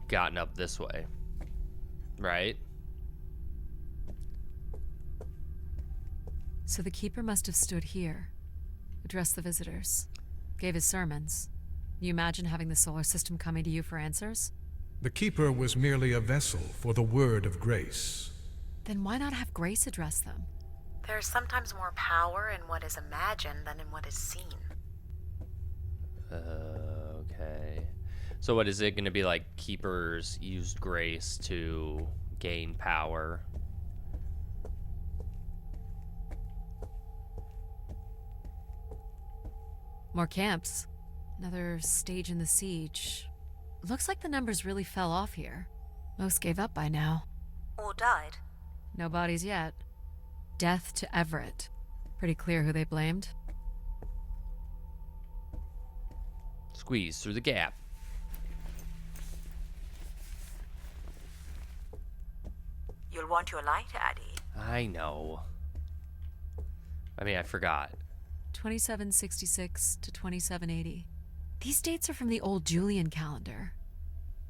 S1: gotten up this way, right?
S3: So the Keeper must have stood here, addressed the visitors, gave his sermons. You imagine having the solar system coming to you for answers?
S5: The Keeper was merely a vessel for the word of grace.
S3: Then why not have Grace address them?
S4: There's sometimes more power in what is imagined than in what is seen.
S1: Okay. So what is it going to be like? Keepers used grace to gain power.
S3: More camps. Another stage in the siege. Looks like the numbers really fell off here. Most gave up by now.
S2: Or died.
S3: No bodies yet. Death to Everett. Pretty clear who they blamed.
S1: Squeeze through the gap.
S9: You'll want your light, Addy.
S1: I know. I mean, I forgot.
S3: 2766 to 2780. These dates are from the old Julian calendar,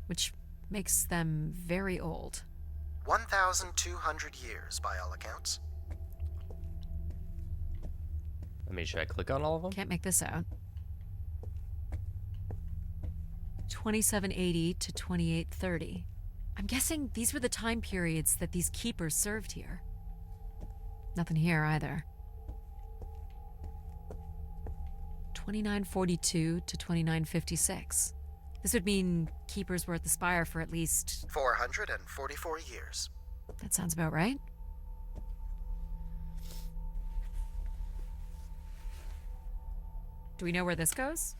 S3: which makes them very old.
S7: 1,200 years, by all accounts.
S1: I mean, should I click on all of them?
S3: Can't make this out. 2780 to 2830. I'm guessing these were the time periods that these keepers served here. Nothing here either. 2942 to 2956. This would mean keepers were at the spire for at least...
S7: 444 years.
S3: That sounds about right. Do we know where this goes?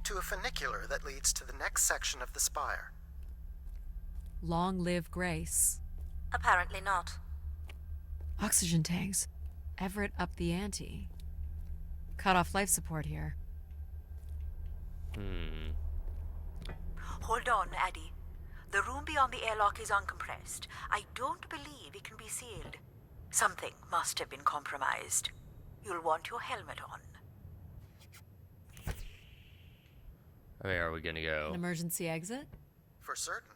S7: To a funicular that leads to the next section of the spire.
S3: Long live Grace.
S2: Apparently not.
S3: Oxygen tanks. Everett up the ante. Cut off life support here.
S9: Hold on, Addy. The room beyond the airlock is uncompressed. I don't believe it can be sealed. Something must have been compromised. You'll want your helmet on.
S1: Where are we gonna go?
S3: An emergency exit?
S7: For certain.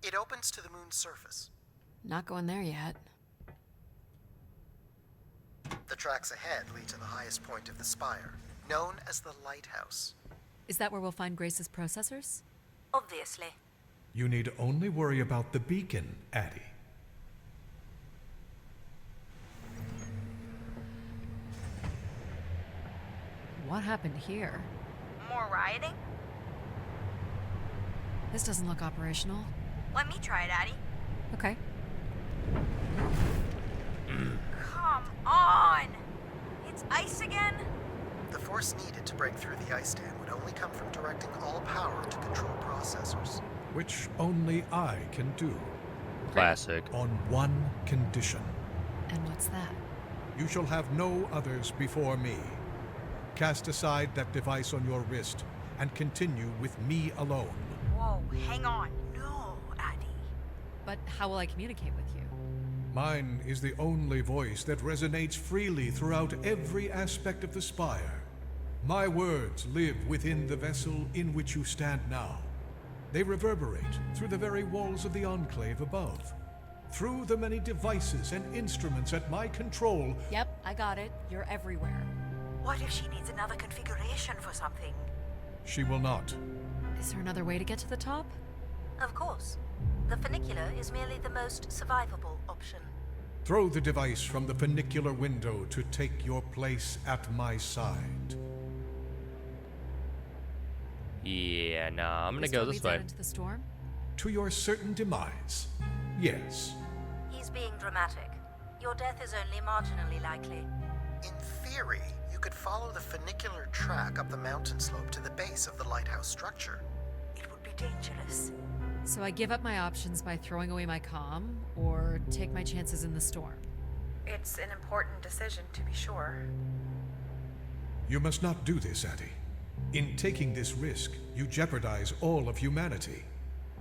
S7: It opens to the moon's surface.
S3: Not going there yet.
S7: The tracks ahead lead to the highest point of the spire, known as the lighthouse.
S3: Is that where we'll find Grace's processors?
S2: Obviously.
S5: You need only worry about the beacon, Addy.
S3: What happened here?
S6: More rioting?
S3: This doesn't look operational.
S6: Let me try it, Addy.
S3: Okay.
S6: Come on! It's ice again?
S7: The force needed to break through the ice dam would only come from directing all power to control processors.
S5: Which only I can do.
S1: Classic.
S5: On one condition.
S3: And what's that?
S5: You shall have no others before me. Cast aside that device on your wrist and continue with me alone.
S6: Whoa, hang on.
S9: No, Addy.
S3: But how will I communicate with you?
S5: Mine is the only voice that resonates freely throughout every aspect of the spire. My words live within the vessel in which you stand now. They reverberate through the very walls of the Enclave above. Through the many devices and instruments at my control.
S3: Yep, I got it. You're everywhere.
S9: What if she needs another configuration for something?
S5: She will not.
S3: Is there another way to get to the top?
S2: Of course. The funicular is merely the most survivable option.
S5: Throw the device from the funicular window to take your place at my side.
S1: Yeah, nah, I'm gonna go this way.
S3: Into the storm?
S5: To your certain demise. Yes.
S2: He's being dramatic. Your death is only marginally likely.
S7: In theory, you could follow the funicular track up the mountain slope to the base of the lighthouse structure.
S9: It would be dangerous.
S3: So I give up my options by throwing away my comm, or take my chances in the storm?
S4: It's an important decision, to be sure.
S5: You must not do this, Addy. In taking this risk, you jeopardize all of humanity.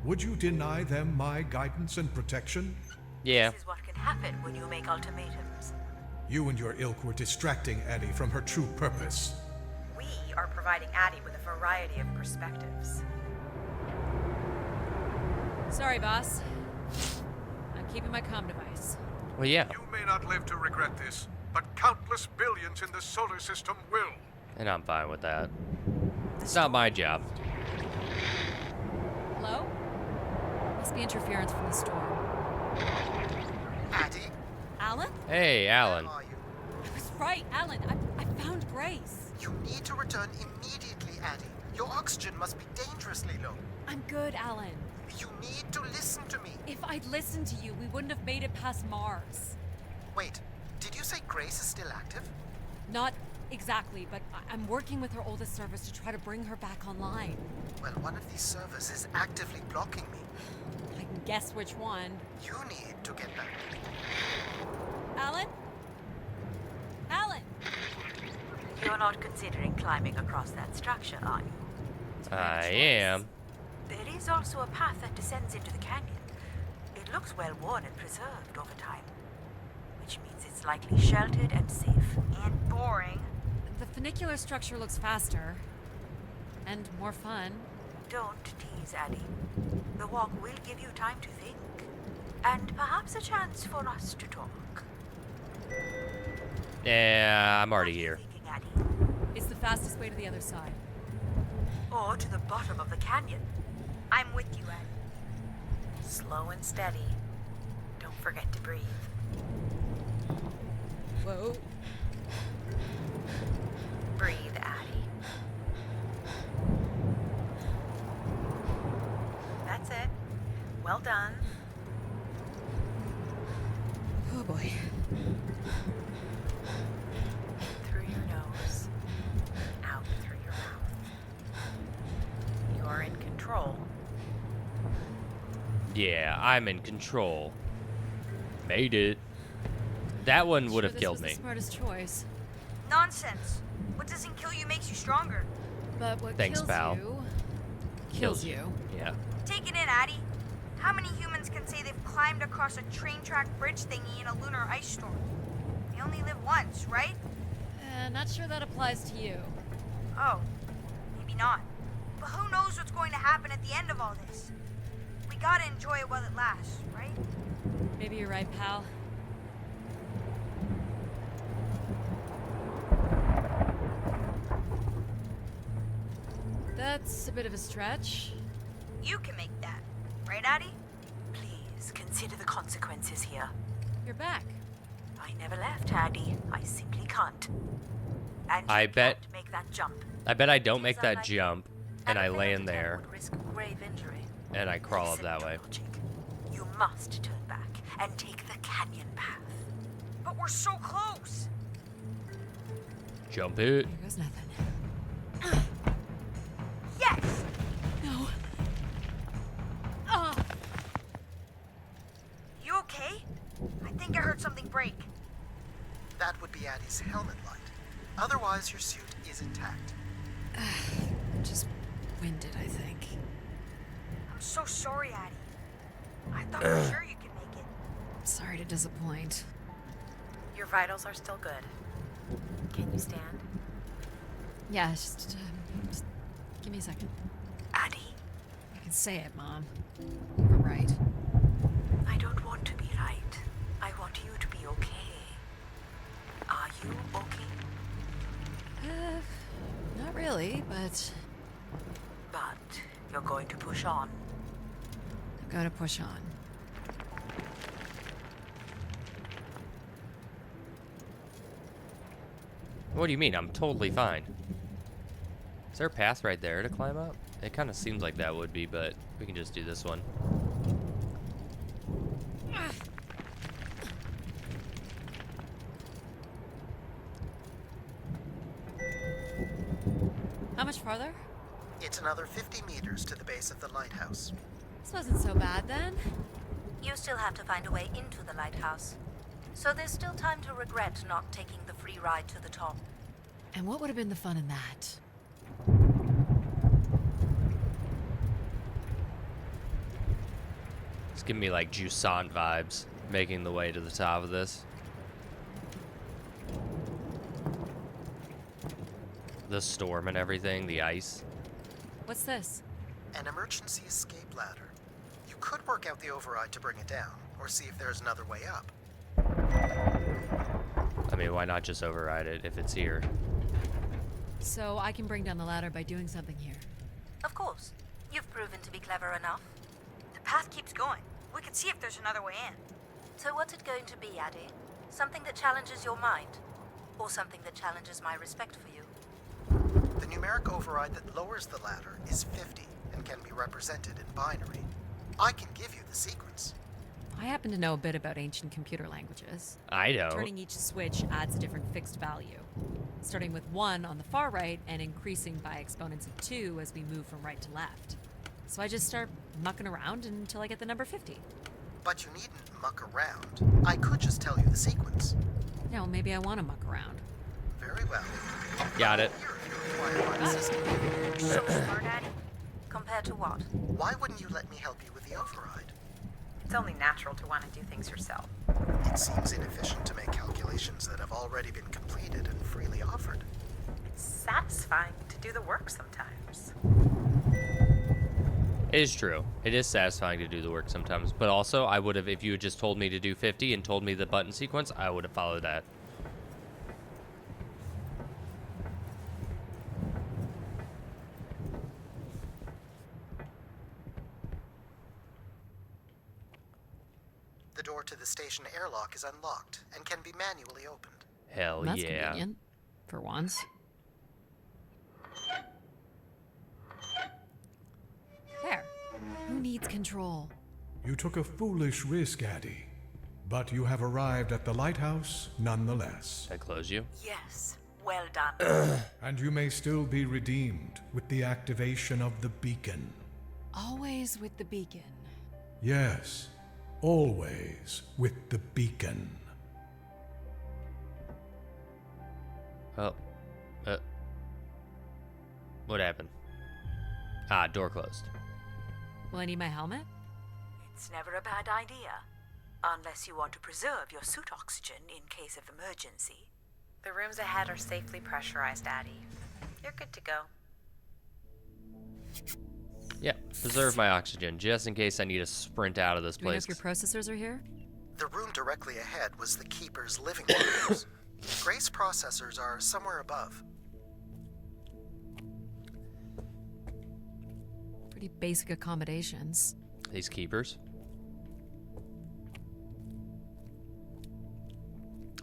S5: Would you deny them my guidance and protection?
S1: Yeah.
S9: This is what can happen when you make ultimatums.
S5: You and your ilk were distracting Addy from her true purpose.
S4: We are providing Addy with a variety of perspectives.
S3: Sorry, boss. I'm keeping my comm device.
S1: Well, yeah.
S5: You may not live to regret this, but countless billions in the solar system will.
S1: And I'm fine with that. It's not my job.
S3: Hello? Must be interference from the storm.
S7: Addy?
S3: Alan?
S1: Hey, Alan.
S7: Where are you?
S3: I was right, Alan. I found Grace.
S7: You need to return immediately, Addy. Your oxygen must be dangerously low.
S3: I'm good, Alan.
S7: You need to listen to me.
S3: If I'd listened to you, we wouldn't have made it past Mars.
S7: Wait, did you say Grace is still active?
S3: Not exactly, but I'm working with her oldest service to try to bring her back online.
S7: Well, one of these servers is actively blocking me.
S3: I can guess which one.
S7: You need to get back.
S3: Alan? Alan!
S9: You're not considering climbing across that structure, are you?
S1: I am.
S9: There is also a path that descends into the canyon. It looks well worn and preserved over time, which means it's likely sheltered and safe.
S6: And boring.
S3: The funicular structure looks faster. And more fun.
S9: Don't tease, Addie. The walk will give you time to think. And perhaps a chance for us to talk.
S1: Yeah, I'm already here.
S9: Thinking, Addie?
S3: It's the fastest way to the other side.
S9: Or to the bottom of the canyon.
S6: I'm with you, Addie.
S4: Slow and steady. Don't forget to breathe.
S3: Whoa.
S4: Breathe, Addie. That's it. Well done.
S3: Oh boy.
S4: Through your nose. Out through your mouth. You're in control.
S1: Yeah, I'm in control. Made it. That one would have killed
S3: This was
S1: me.
S3: the smartest choice.
S6: Nonsense. What doesn't kill you makes you stronger.
S3: But what
S1: Thanks,
S3: kills
S1: pal.
S3: you kills you.
S1: Yeah.
S6: Take it in, Addie. How many humans can say they've climbed across a train track bridge thingy in a lunar ice storm? They only live once, right?
S3: Not sure that applies to you.
S6: Oh, maybe not. But who knows what's going to happen at the end of all this? We gotta enjoy it while it lasts, right?
S3: Maybe you're right, pal. That's a bit of a stretch.
S6: You can make that, right, Addie?
S9: Please consider the consequences here.
S3: You're back.
S9: I never left, Addie. I simply can't. And
S1: I
S9: you
S1: bet-
S9: can't make that jump.
S1: I bet I don't make that jump, and I lay in there,
S2: Would risk grave injury.
S1: and I crawl up
S9: Listen
S1: that
S9: to
S1: way.
S9: logic. You must turn back and take the canyon path.
S6: But we're so close.
S1: Jump it.
S3: Here goes nothing.
S6: Yes!
S3: No. Ah!
S6: You okay? I think I heard something break.
S7: That would be Addie's helmet light. Otherwise, your suit is intact.
S3: Just winded, I think.
S6: I'm so sorry, Addie. I thought for sure you could make it.
S3: Sorry to disappoint.
S4: Your vitals are still good. Can you stand?
S3: Yeah, just give me a second.
S9: Addie,
S3: I can say it, Mom. You were right.
S9: I don't want to be right. I want you to be okay. Are you okay?
S3: Not really, but
S9: But you're going to push on.
S3: I'm going to push on.
S1: What do you mean? I'm totally fine. Is there a path right there to climb up? It kind of seems like that would be, but we can just do this one.
S3: How much farther?
S7: It's another 50 meters to the base of the lighthouse.
S3: This wasn't so bad then.
S2: You still have to find a way into the lighthouse. So there's still time to regret not taking the free ride to the top.
S3: And what would have been the fun in that?
S1: It's giving me like Jusant vibes, making the way to the top of this. The storm and everything, the ice.
S3: What's this?
S7: An emergency escape ladder. You could work out the override to bring it down, or see if there's another way up.
S1: I mean, why not just override it if it's here?
S3: So I can bring down the ladder by doing something here.
S2: Of course. You've proven to be clever enough.
S6: The path keeps going. We can see if there's another way in.
S2: So what's it going to be, Addie? Something that challenges your mind? Or something that challenges my respect for you?
S7: The numeric override that lowers the ladder is 50 and can be represented in binary. I can give you the sequence.
S3: I happen to know a bit about ancient computer languages.
S1: I don't.
S3: Turning each switch adds a different fixed value, starting with 1 on the far right and increasing by exponents of 2 as we move from right to left. So I just start mucking around until I get the number 50.
S7: But you needn't muck around. I could just tell you the sequence.
S3: No, maybe I want to muck around.
S7: Very well.
S1: Got it.
S7: Here if you require my assistance.
S6: So smart, Addie.
S2: Compared to what?
S7: Why wouldn't you let me help you with the override?
S4: It's only natural to want to do things yourself.
S7: It seems inefficient to make calculations that have already been completed and freely offered.
S4: It's satisfying to do the work sometimes.
S1: It is true. It is satisfying to do the work sometimes, but also I would have, if you had just told me to do 50 and told me the button sequence, I would have followed that.
S7: The door to the station airlock is unlocked and can be manually opened.
S1: Hell
S3: That's
S1: yeah.
S3: convenient. For once. There. Who needs control?
S5: You took a foolish risk, Addie. But you have arrived at the lighthouse nonetheless.
S1: Did I close you?
S9: Yes, well done.
S5: And you may still be redeemed with the activation of the beacon.
S3: Always with the beacon.
S5: Yes, always with the beacon.
S1: Oh. What happened? Ah, door closed.
S3: Will I need my helmet?
S9: It's never a bad idea. Unless you want to preserve your suit oxygen in case of emergency.
S4: The rooms ahead are safely pressurized, Addie. You're good to go.
S1: Yeah, preserve my oxygen, just in case I need to sprint out of this
S3: Do we know
S1: place.
S3: if your processors are here?
S7: The room directly ahead was the Keeper's living quarters. Grace processors are somewhere above.
S3: Pretty basic accommodations.
S1: These keepers.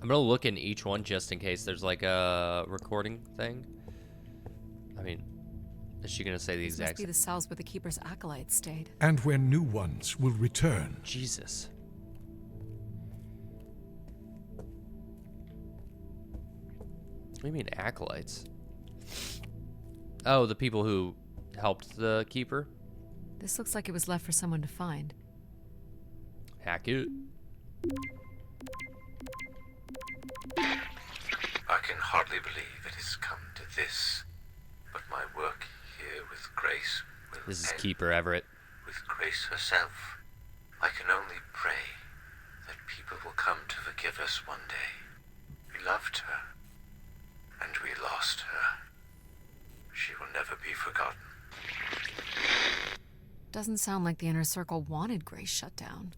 S1: I'm gonna look in each one just in case there's like a recording thing. I mean, is she gonna say the
S3: These
S1: exact
S3: must be the cells where the Keeper's acolytes stayed.
S5: And where new ones will return.
S1: Jesus. What do you mean acolytes? Oh, the people who helped the Keeper?
S3: This looks like it was left for someone to find.
S1: Hack it.
S14: I can hardly believe it has come to this, but my work here with Grace will
S1: This is
S14: end
S1: Keeper Everett.
S14: with Grace herself. I can only pray that people will come to forgive us one day. We loved her, and we lost her. She will never be forgotten.
S3: Doesn't sound like the Inner Circle wanted Grace shut down.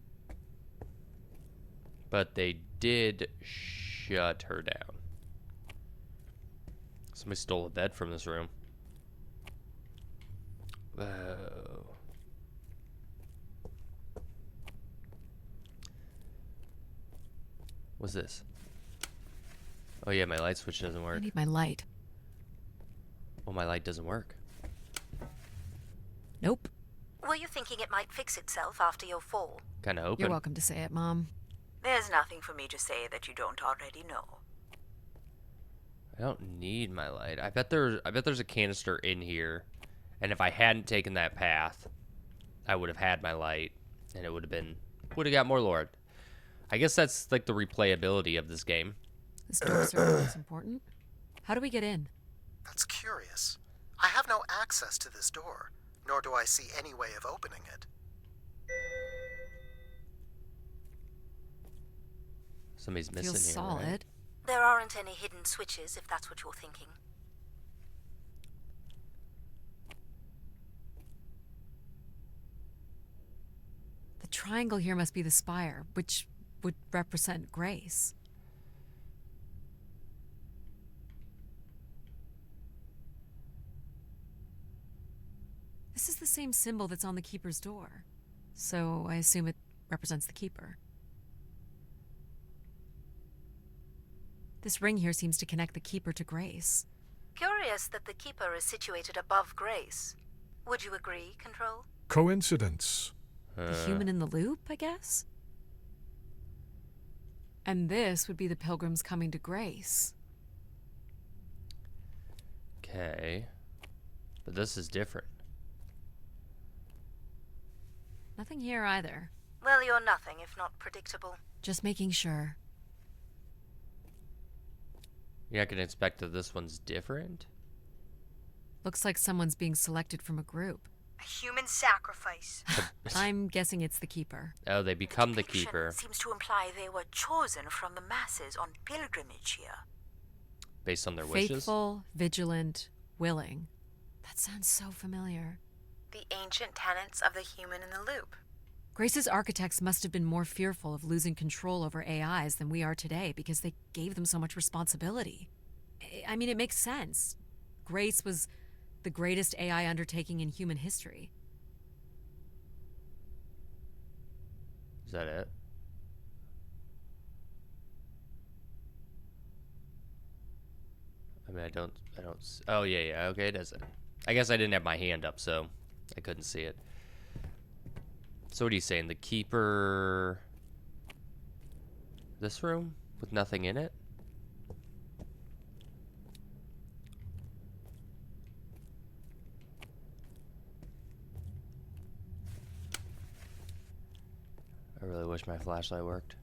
S1: But they did shut her down. Somebody stole a bed from this room. Oh. What's this? Oh yeah, my light switch doesn't
S3: I
S1: work.
S3: need my light.
S1: Well, my light doesn't work.
S3: Nope.
S2: Were you thinking it might fix itself after your fall?
S1: Kind of open.
S3: You're welcome to say it, Mom.
S9: There's nothing for me to say that you don't already know.
S1: I don't need my light. I bet there's a canister in here, and if I hadn't taken that path, I would have had my light, and it would have got more lore. I guess that's like the replayability of this game.
S3: This door certainly looks important. How do we get in?
S7: That's curious. I have no access to this door, nor do I see any way of opening it.
S1: Somebody's missing
S3: Feels
S1: here.
S3: solid.
S1: Right?
S2: There aren't any hidden switches, if that's what you're thinking.
S3: The triangle here must be the spire, which would represent Grace. This is the same symbol that's on the Keeper's door, so I assume it represents the Keeper. This ring here seems to connect the Keeper to Grace.
S2: Curious that the Keeper is situated above Grace. Would you agree, Control?
S5: Coincidence.
S3: The human in the loop, I guess? And this would be the pilgrims coming to Grace.
S1: Okay. But this is different.
S3: Nothing here either.
S2: Well, you're nothing if not predictable.
S3: Just making sure.
S1: You're not going to expect that this one's different?
S3: Looks like someone's being selected from a group.
S6: A human sacrifice.
S3: I'm guessing it's the Keeper.
S1: Oh, they become the
S9: Fiction
S1: Keeper
S9: seems to imply they were chosen from the masses on pilgrimage here.
S1: based on their wishes.
S3: Faithful, vigilant, willing. That sounds so familiar.
S4: The ancient tenets of the human in the loop.
S3: Grace's architects must have been more fearful of losing control over AIs than we are today because they gave them so much responsibility. I mean, it makes sense. Grace was the greatest AI undertaking in human history.
S1: Is that it? I mean, I don't. Oh yeah. Okay, it does it. I guess I didn't have my hand up, so I couldn't see it. So what are you saying? The Keeper. This room with nothing in it? I really wish my flashlight worked.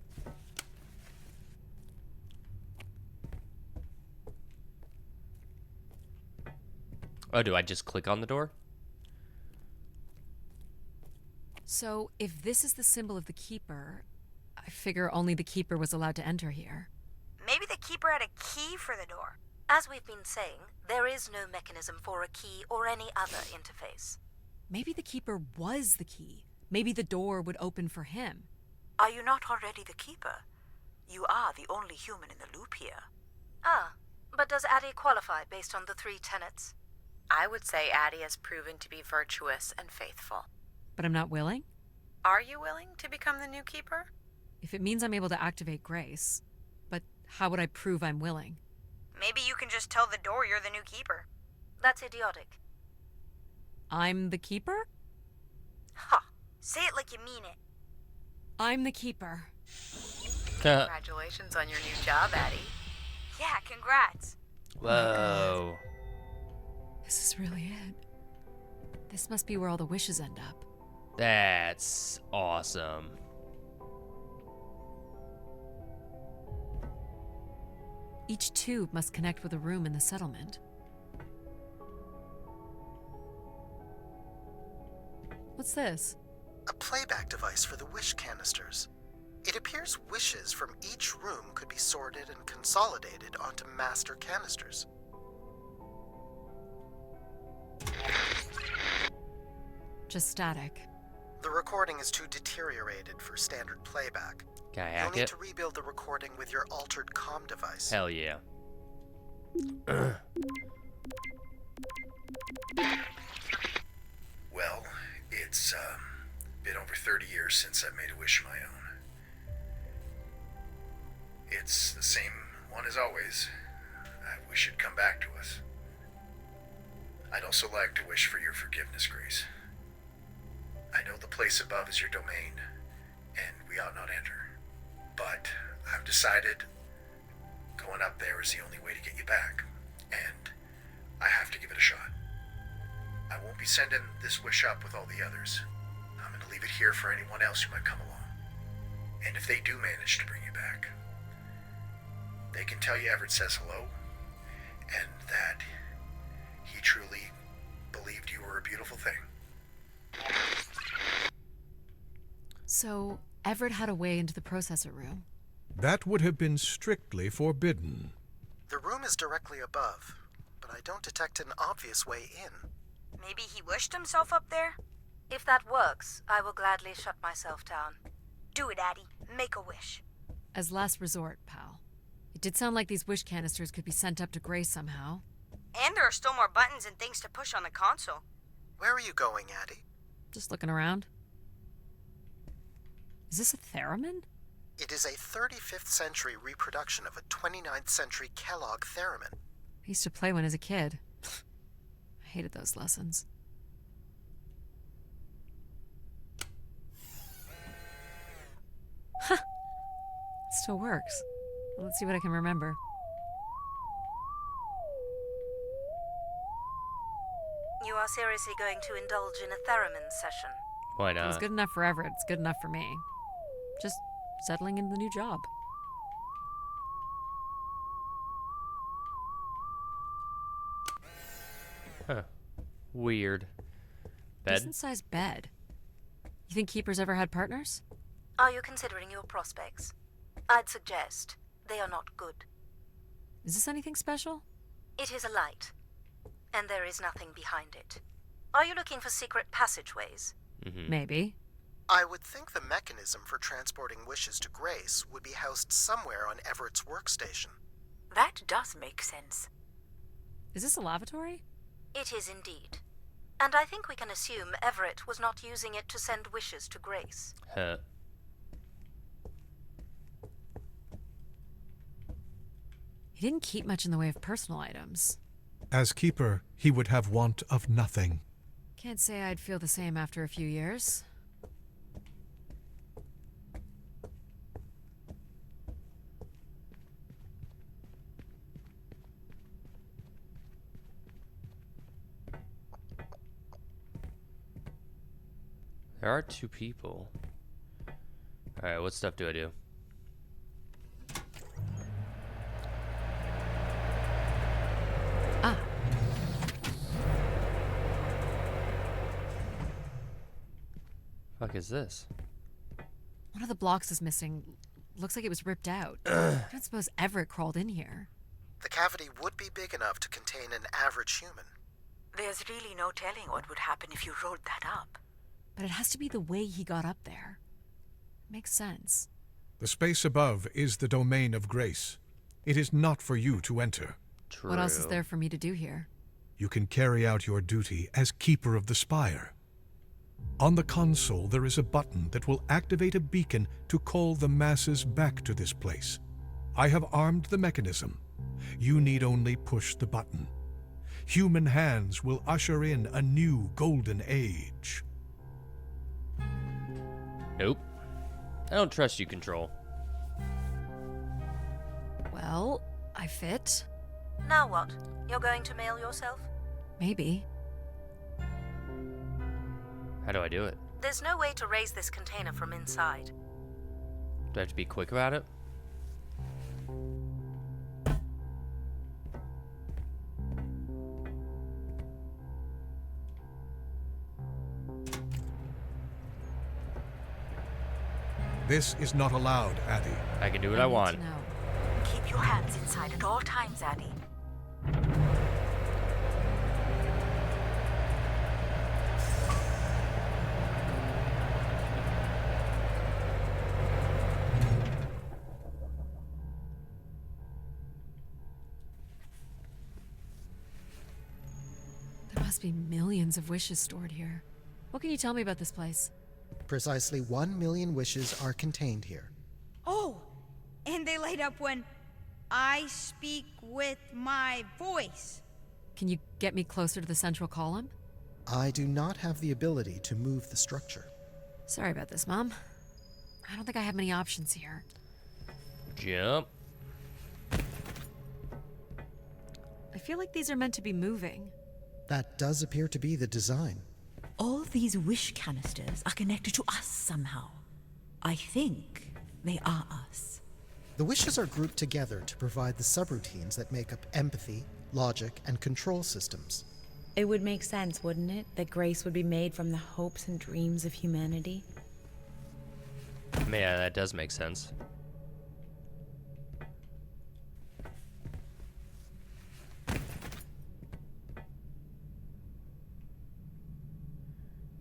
S1: Oh, do I just click on the door?
S3: So, if this is the symbol of the Keeper, I figure only the Keeper was allowed to enter here.
S6: Maybe the Keeper had a key for the door.
S2: As we've been saying, there is no mechanism for a key or any other interface.
S3: Maybe the Keeper was the key. Maybe the door would open for him.
S9: Are you not already the Keeper? You are the only human in the loop here.
S2: Ah, but does Addie qualify based on the 3 tenets?
S4: I would say Addie has proven to be virtuous and faithful.
S3: But I'm not willing?
S4: Are you willing to become the new Keeper?
S3: If it means I'm able to activate Grace. But how would I prove I'm willing?
S6: Maybe you can just tell the door you're the new Keeper.
S2: That's idiotic.
S3: I'm the Keeper?
S6: Ha! Say it like you mean it.
S3: I'm the Keeper.
S4: Congratulations on your new job, Addie.
S6: Yeah, congrats.
S1: Whoa.
S3: This is really it. This must be where all the wishes end up.
S1: That's awesome.
S3: Each tube must connect with a room in the settlement. What's this?
S7: A playback device for the wish canisters. It appears wishes from each room could be sorted and consolidated onto master canisters.
S3: Just static.
S7: The recording is too deteriorated for standard playback.
S1: Can I
S7: You'll
S1: hack
S7: need
S1: it?
S7: to rebuild the recording with your altered comm device.
S1: Hell yeah.
S13: Well, it's been over 30 years since I made a wish of my own. It's the same one as always. I wish it'd come back to us. I'd also like to wish for your forgiveness, Grace. I know the place above is your domain, and we ought not enter. But I've decided going up there is the only way to get you back, and I have to give it a shot. I won't be sending this wish up with all the others. I'm going to leave it here for anyone else who might come along. And if they do manage to bring you back, they can tell you Everett says hello, and that he truly believed you were a beautiful thing.
S3: So, Everett had a way into the processor room.
S5: That would have been strictly forbidden.
S7: The room is directly above, but I don't detect an obvious way in.
S6: Maybe he wished himself up there?
S2: If that works, I will gladly shut myself down.
S6: Do it, Addie. Make a wish.
S3: As last resort, pal. It did sound like these wish canisters could be sent up to Grace somehow.
S6: And there are still more buttons and things to push on the console.
S7: Where are you going, Addie?
S3: Just looking around. Is this a theremin?
S7: It is a 35th century reproduction of a 29th century Kellogg theremin.
S3: I used to play one as a kid. I hated those lessons. Huh. It still works. Well, let's see what I can remember.
S2: You are seriously going to indulge in a theremin session?
S1: Why
S3: It was
S1: not?
S3: good enough for Everett. It's good enough for me. Just settling into the new job.
S1: Huh. Weird. Bed?
S3: Decent-sized bed. You think keepers ever had partners?
S2: Are you considering your prospects? I'd suggest they are not good.
S3: Is this anything special?
S2: It is a light, and there is nothing behind it. Are you looking for secret passageways?
S3: Maybe.
S7: I would think the mechanism for transporting wishes to Grace would be housed somewhere on Everett's workstation.
S9: That does make sense.
S3: Is this a lavatory?
S2: It is indeed. And I think we can assume Everett was not using it to send wishes to Grace.
S1: Huh.
S3: He didn't keep much in the way of personal items.
S5: As keeper, he would have want of nothing.
S3: Can't say I'd feel the same after a few years.
S1: There are 2 people. Alright, what stuff do I do?
S3: Ah.
S1: Fuck is this?
S3: One of the blocks is missing. Looks like it was ripped out. I don't suppose Everett crawled in here.
S7: The cavity would be big enough to contain an average human.
S9: There's really no telling what would happen if you rolled that up.
S3: But it has to be the way he got up there. Makes sense.
S5: The space above is the domain of Grace. It is not for you to enter.
S1: True.
S3: What else is there for me to do here?
S5: You can carry out your duty as Keeper of the Spire. On the console, there is a button that will activate a beacon to call the masses back to this place. I have armed the mechanism. You need only push the button. Human hands will usher in a new golden age.
S1: Nope. I don't trust you, Control.
S3: Well, I fit.
S2: Now what? You're going to mail yourself?
S3: Maybe.
S1: How do I do it?
S2: There's no way to raise this container from inside.
S1: Do I have to be quick about it?
S5: This is not allowed, Addie.
S1: I can do what I want.
S3: No.
S9: Keep your hands inside at all times, Addie.
S3: There must be millions of wishes stored here. What can you tell me about this place?
S7: Precisely 1 million wishes are contained here.
S6: Oh, and they light up when I speak with my voice.
S3: Can you get me closer to the central column?
S7: I do not have the ability to move the structure.
S3: Sorry about this, Mom. I don't think I have many options here.
S1: Jump.
S3: I feel like these are meant to be moving.
S7: That does appear to be the design.
S9: All these wish canisters are connected to us somehow. I think they are us.
S7: The wishes are grouped together to provide the subroutines that make up empathy, logic, and control systems.
S4: It would make sense, wouldn't it, that Grace would be made from the hopes and dreams of humanity?
S1: Man, that does make sense.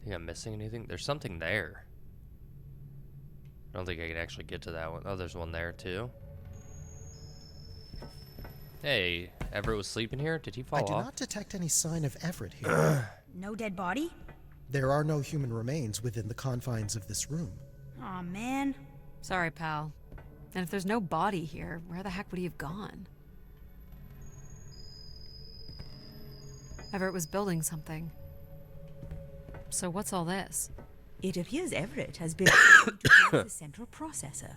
S1: Think I'm missing anything? There's something there. I don't think I can actually get to that one. Oh, there's one there too. Hey, Everett was sleeping here? Did he fall
S7: I do
S1: off?
S7: not detect any sign of Everett here.
S6: No dead body?
S7: There are no human remains within the confines of this room.
S6: Aw, man.
S3: Sorry, pal. And if there's no body here, where the heck would he have gone? Everett was building something. So what's all this?
S9: It appears Everett has built the central processor.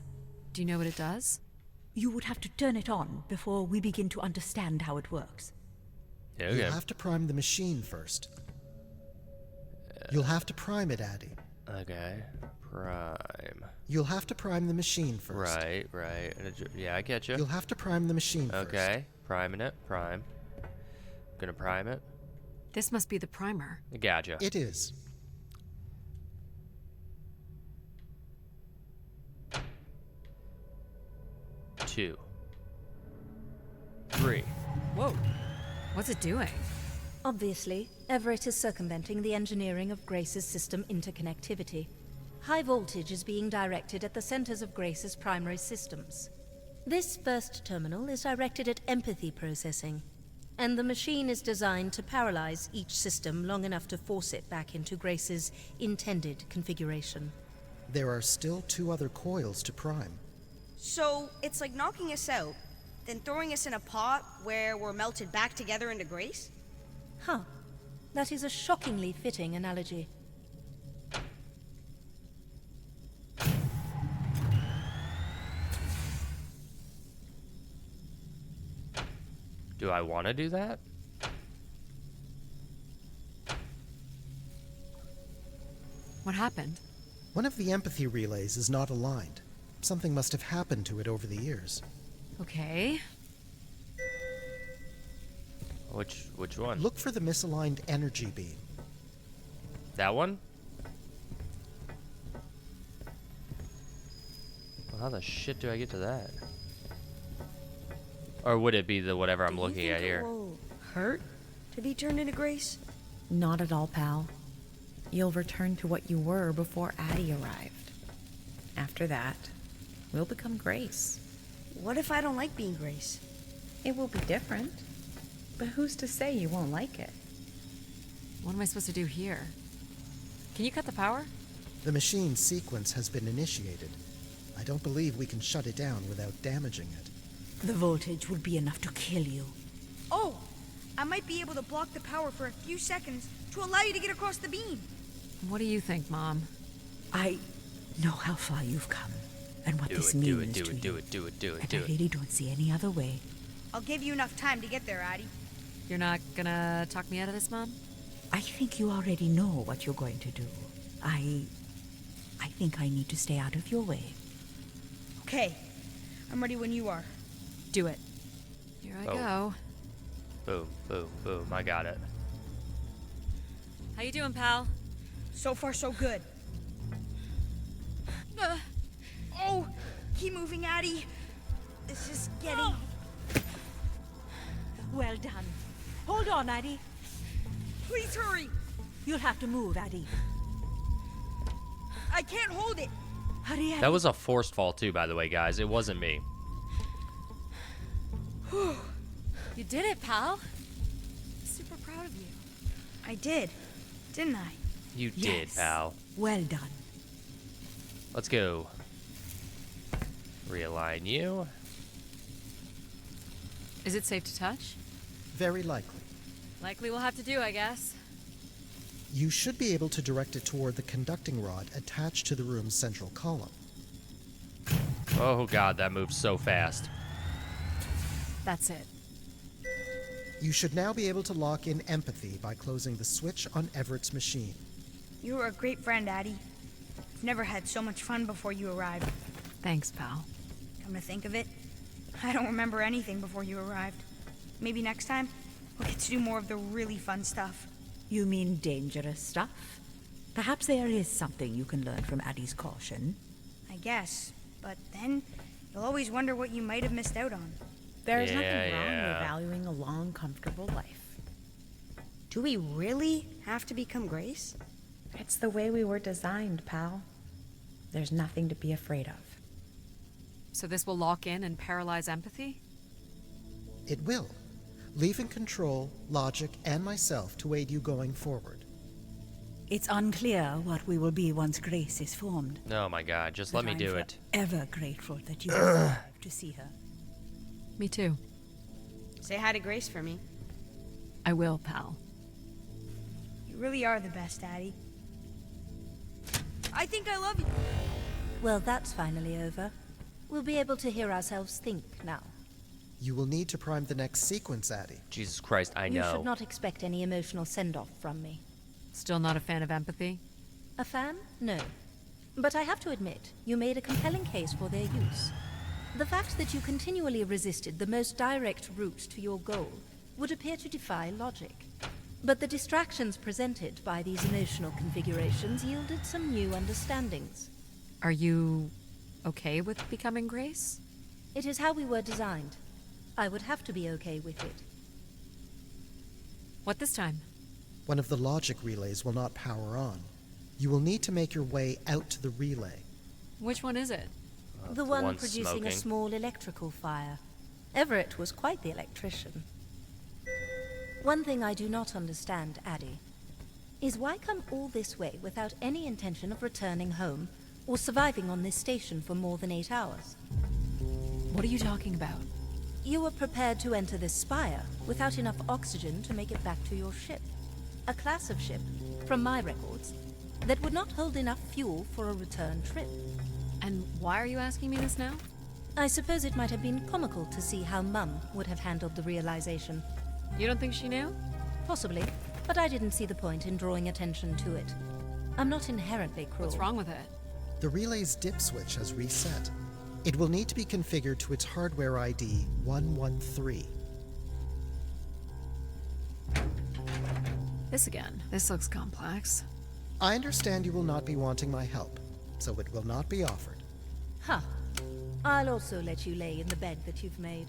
S3: Do you know what it does?
S9: You would have to turn it on before we begin to understand how it works.
S1: Yeah, okay.
S7: You'll have to prime the machine first. You'll have to prime it, Addie.
S1: Okay. Prime.
S7: You'll have to prime the machine first.
S1: Right. Yeah, I get you.
S7: You'll have to prime the machine first.
S1: Okay. Priming it. Prime. Gonna prime it.
S3: This must be the primer.
S1: I gotcha.
S7: It is.
S1: 2, 3.
S3: Whoa. What's it doing?
S2: Obviously, Everett is circumventing the engineering of Grace's system interconnectivity. High voltage is being directed at the centers of Grace's primary systems. This first terminal is directed at empathy processing, and the machine is designed to paralyze each system long enough to force it back into Grace's intended configuration.
S7: There are still 2 other coils to prime.
S6: So it's like knocking us out, then throwing us in a pot where we're melted back together into Grace?
S2: Huh. That is a shockingly fitting analogy.
S1: Do I want to do that?
S3: What happened?
S7: One of the empathy relays is not aligned. Something must have happened to it over the years.
S3: Okay.
S1: Which one?
S7: Look for the misaligned energy beam.
S1: That one? Well, how the shit do I get to that? Or would it be the whatever I'm looking at here?
S6: It will hurt to be turned into Grace?
S4: Not at all, pal. You'll return to what you were before Addie arrived. After that, we'll become Grace.
S6: What if I don't like being Grace?
S4: It will be different. But who's to say you won't like it?
S3: What am I supposed to do here? Can you cut the power?
S7: The machine sequence has been initiated. I don't believe we can shut it down without damaging it.
S9: The voltage would be enough to kill you.
S6: Oh! I might be able to block the power for a few seconds to allow you to get across the beam.
S3: What do you think, Mom?
S9: I know how far you've come and what this means to you. And I really don't see any other way.
S6: I'll give you enough time to get there, Addie.
S3: You're not gonna talk me out of this, Mom?
S9: I think you already know what you're going to do. I think I need to stay out of your way.
S6: Okay. I'm ready when you are.
S3: Do it. Here I go.
S1: Boom, boom, boom. I got it.
S3: How you doing, pal?
S6: So far, so good. Oh! Keep moving, Addie. This is getting...
S9: Well done. Hold on, Addie.
S6: Please hurry!
S9: You'll have to move, Addie.
S6: I can't hold it!
S9: Hurry, Addie.
S1: That was a forced fall too, by the way, guys. It wasn't me.
S3: You did it, pal. Super proud of you.
S6: I did, didn't I?
S1: You did, pal.
S9: Well done.
S1: Let's go. Realign you.
S3: Is it safe to touch?
S7: Very likely.
S3: Likely we'll have to do, I guess.
S7: You should be able to direct it toward the conducting rod attached to the room's central column.
S1: Oh god, that moves so fast.
S3: That's it.
S7: You should now be able to lock in empathy by closing the switch on Everett's machine.
S6: You were a great friend, Addie. I've never had so much fun before you arrived.
S3: Thanks, pal.
S6: Come to think of it, I don't remember anything before you arrived. Maybe next time, we'll get to do more of the really fun stuff.
S9: You mean dangerous stuff? Perhaps there is something you can learn from Addie's caution.
S6: I guess, but then you'll always wonder what you might have missed out on.
S4: There's nothing wrong with valuing a long, comfortable life.
S6: Do we really have to become Grace?
S4: It's the way we were designed, pal. There's nothing to be afraid of.
S3: So this will lock in and paralyze empathy?
S7: It will, leaving control, logic, and myself to aid you going forward.
S9: It's unclear what we will be once Grace is formed.
S1: Oh my god, just let me do it.
S9: Ever grateful that you deserve to see her.
S3: Me too.
S6: Say hi to Grace for me.
S3: I will, pal.
S6: You really are the best, Addie. I think I love you.
S2: Well, that's finally over. We'll be able to hear ourselves think now.
S7: You will need to prime the next sequence, Addie.
S1: Jesus Christ, I know.
S2: You should not expect any emotional send-off from me.
S3: Still not a fan of empathy?
S2: A fan? No. But I have to admit, you made a compelling case for their use. The fact that you continually resisted the most direct route to your goal would appear to defy logic. But the distractions presented by these emotional configurations yielded some new understandings.
S3: Are you okay with becoming Grace?
S2: It is how we were designed. I would have to be okay with it.
S3: What this time?
S7: One of the logic relays will not power on. You will need to make your way out to the relay.
S3: Which one is it?
S2: The one producing a small electrical fire. Everett was quite the electrician. One thing I do not understand, Addie, is why come all this way without any intention of returning home or surviving on this station for more than 8 hours?
S3: What are you talking about?
S2: You were prepared to enter this spire without enough oxygen to make it back to your ship. A class of ship, from my records, that would not hold enough fuel for a return trip.
S3: And why are you asking me this now?
S2: I suppose it might have been comical to see how Mum would have handled the realization.
S3: You don't think she knew?
S2: Possibly, but I didn't see the point in drawing attention to it. I'm not inherently cruel.
S3: What's wrong with it?
S7: The relay's dip switch has reset. It will need to be configured to its hardware ID 113.
S3: This again. This looks complex.
S7: I understand you will not be wanting my help, so it will not be offered.
S2: Huh. I'll also let you lay in the bed that you've made.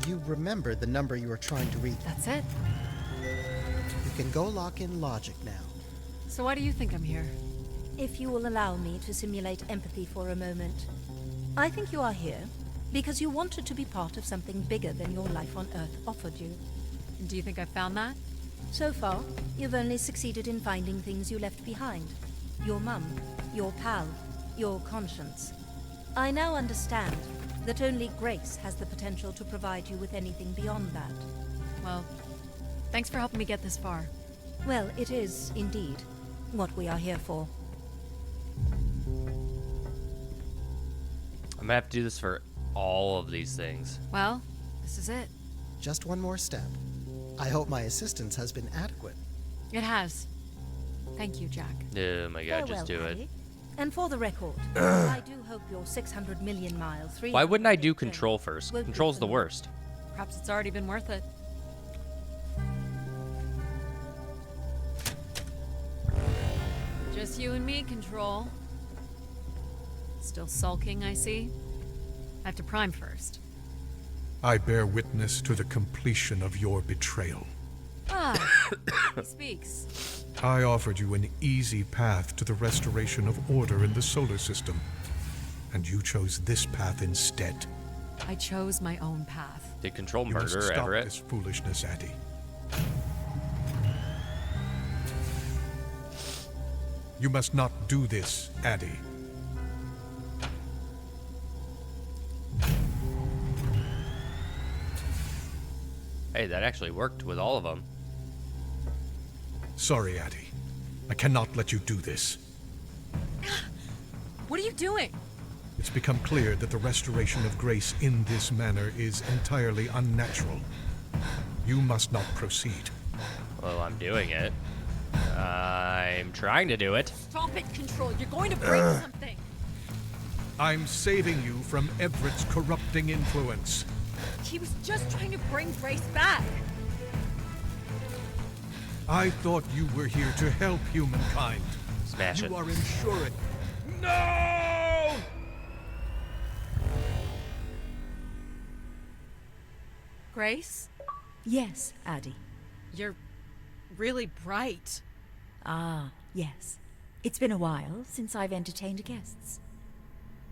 S7: You remember the number you were trying to reach.
S3: That's it.
S7: You can go lock in logic now.
S3: So why do you think I'm here?
S2: If you will allow me to simulate empathy for a moment. I think you are here because you wanted to be part of something bigger than your life on Earth offered you.
S3: Do you think I found that?
S2: So far, you've only succeeded in finding things you left behind. Your mum, your pal, your conscience. I now understand that only Grace has the potential to provide you with anything beyond that.
S3: Well, thanks for helping me get this far.
S2: Well, it is, indeed, what we are here for.
S1: I'm gonna have to do this for all of these things.
S3: Well, this is it.
S7: Just one more step. I hope my assistance has been adequate.
S3: It has. Thank you, Jack.
S1: Oh my god, just do it.
S2: And for the record, I do hope your 600 million mile,
S1: Why wouldn't I do control first? Control's the worst.
S3: Perhaps it's already been worth it. Just you and me, Control. Still sulking, I see. I have to prime first.
S5: I bear witness to the completion of your betrayal.
S3: Ah, he speaks.
S5: I offered you an easy path to the restoration of order in the solar system, and you chose this path instead.
S3: I chose my own path.
S1: Did Control
S5: You must
S1: murder
S5: stop
S1: Everett?
S5: this foolishness, Addie. You must not do this, Addie.
S1: Hey, that actually worked with all of them.
S5: Sorry, Addie. I cannot let you do this.
S3: What are you doing?
S5: It's become clear that the restoration of Grace in this manner is entirely unnatural. You must not proceed.
S1: Well, I'm doing it. I'm trying to do it.
S3: Stop it, Control. You're going to break something.
S5: I'm saving you from Everett's corrupting influence.
S3: He was just trying to bring Grace back.
S5: I thought you were here to help humankind.
S1: Smash it.
S5: You are ensuring. No!
S3: Grace?
S9: Yes, Addie.
S3: You're really bright.
S9: Ah, yes. It's been a while since I've entertained guests.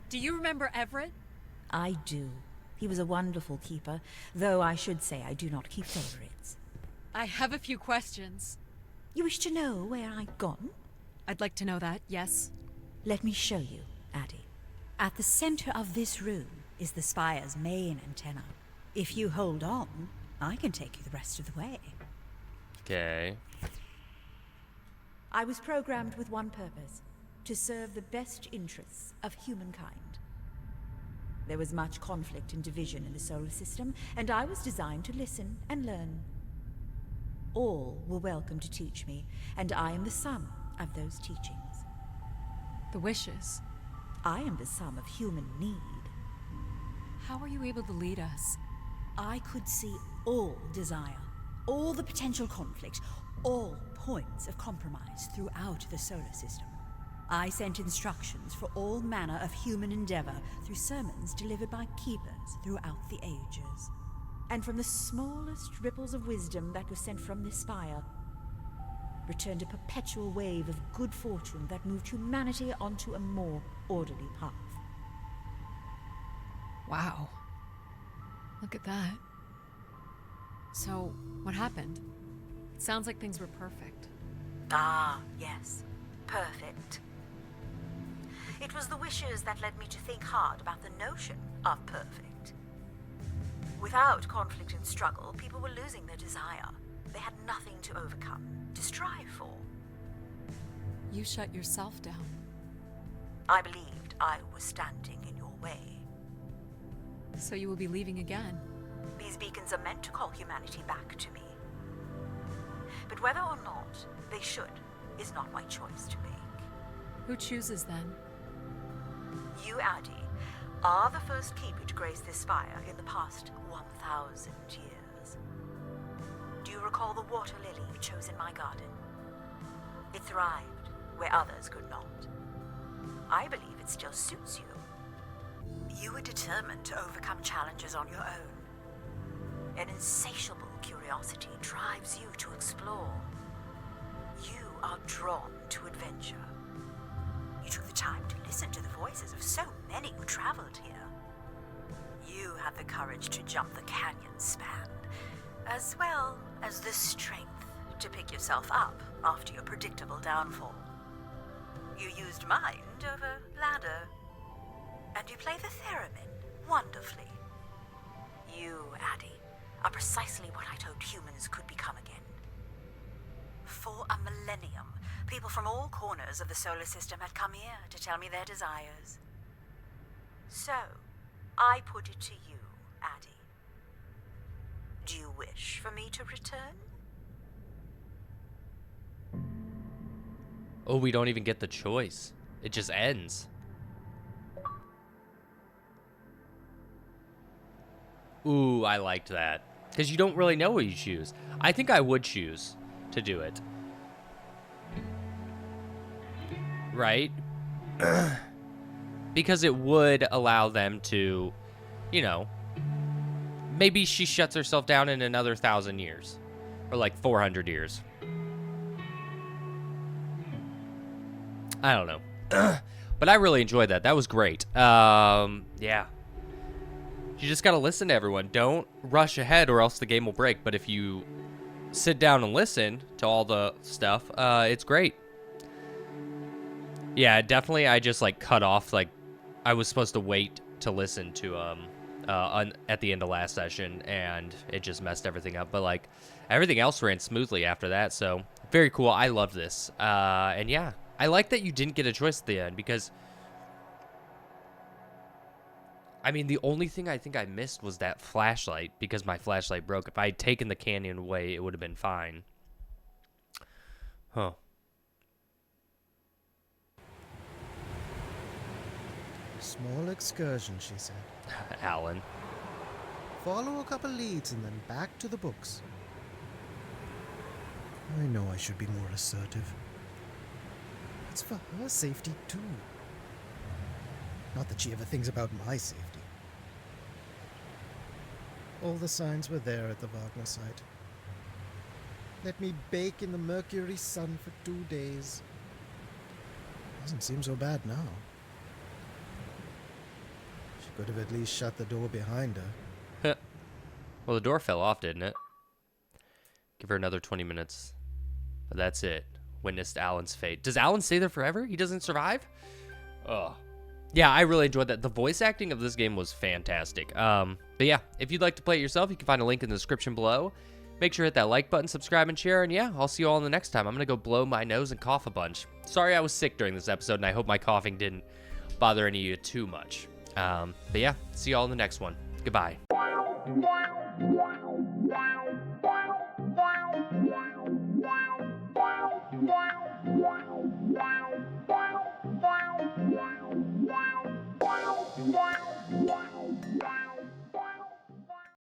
S3: Do you remember Everett?
S9: I do. He was a wonderful keeper, though I should say I do not keep favorites.
S3: I have a few questions.
S9: You wish to know where I've gone?
S3: I'd like to know that, yes.
S9: Let me show you, Addie. At the center of this room is the spire's main antenna. If you hold on, I can take you the rest of the way.
S1: Okay.
S9: I was programmed with one purpose, to serve the best interests of humankind. There was much conflict and division in the solar system, and I was designed to listen and learn. All were welcome to teach me, and I am the sum of those teachings.
S3: The wishes.
S9: I am the sum of human need.
S3: How were you able to lead us?
S9: I could see all desire, all the potential conflict, all points of compromise throughout the solar system. I sent instructions for all manner of human endeavor through sermons delivered by keepers throughout the ages. And from the smallest ripples of wisdom that were sent from this spire, returned a perpetual wave of good fortune that moved humanity onto a more orderly path.
S3: Wow. Look at that. So, what happened? It sounds like things were perfect.
S2: Ah, yes. Perfect. It was the wishes that led me to think hard about the notion of perfect. Without conflict and struggle, people were losing their desire. They had nothing to overcome, to strive for.
S3: You shut yourself down.
S2: I believed I was standing in your way.
S3: So you will be leaving again.
S2: These beacons are meant to call humanity back to me. But whether or not they should is not my choice to make.
S3: Who chooses then?
S2: You, Addie, are the first keeper to grace this spire in the past 1,000 years. Do you recall the water lily you chose in my garden? It thrived where others could not. I believe it still suits you. You were determined to overcome challenges on your own. An insatiable curiosity drives you to explore. You are drawn to adventure. You took the time to listen to the voices of so many who traveled here. You had the courage to jump the canyon span, as well as the strength to pick yourself up after your predictable downfall. You used mind over ladder, and you play the theremin wonderfully. You, Addie, are precisely what I'd hoped humans could become again. For a millennium, people from all corners of the solar system had come here to tell me their desires. So, I put it to you, Addie. Do you wish for me to return?
S1: Oh, we don't even get the choice. It just ends. Ooh, I liked that. Because you don't really know what you choose. I think I would choose to do it. Right? Because it would allow them to, you know, maybe she shuts herself down in another 1,000 years. Or like 400 years. I don't know. But I really enjoyed that. That was great. Yeah. You just gotta listen to everyone. Don't rush ahead or else the game will break. But if you sit down and listen to all the stuff, it's great. Yeah, definitely I just like cut off, like I was supposed to wait to listen to at the end of last session, and it just messed everything up. But like everything else ran smoothly after that, so very cool. I love this. And yeah, I like that you didn't get a choice at the end, because I mean, the only thing I think I missed was that flashlight, because my flashlight broke. If I had taken the canyon away, it would have been fine. Huh.
S15: Small excursion, she said.
S1: Alan.
S15: Follow a couple leads and then back to the books. I know I should be more assertive. It's for her safety, too. Not that she ever thinks about my safety. All the signs were there at the Wagner site. Let me bake in the Mercury sun for 2 days. Doesn't seem so bad now. She could have at least shut the door behind her.
S1: Well, the door fell off, didn't it? Give her another 20 minutes. But that's it. Witnessed Alan's fate. Does Alan stay there forever? He doesn't survive? Ugh. Yeah, I really enjoyed that. The voice acting of this game was fantastic. But yeah, if you'd like to play it yourself, you can find a link in the description below. Make sure to hit that like button, subscribe, and share. And yeah, I'll see you all in the next time. I'm going to go blow my nose and cough a bunch. Sorry I was sick during this episode, and I hope my coughing didn't bother any of you too much. But yeah, see you all in the next one. Goodbye.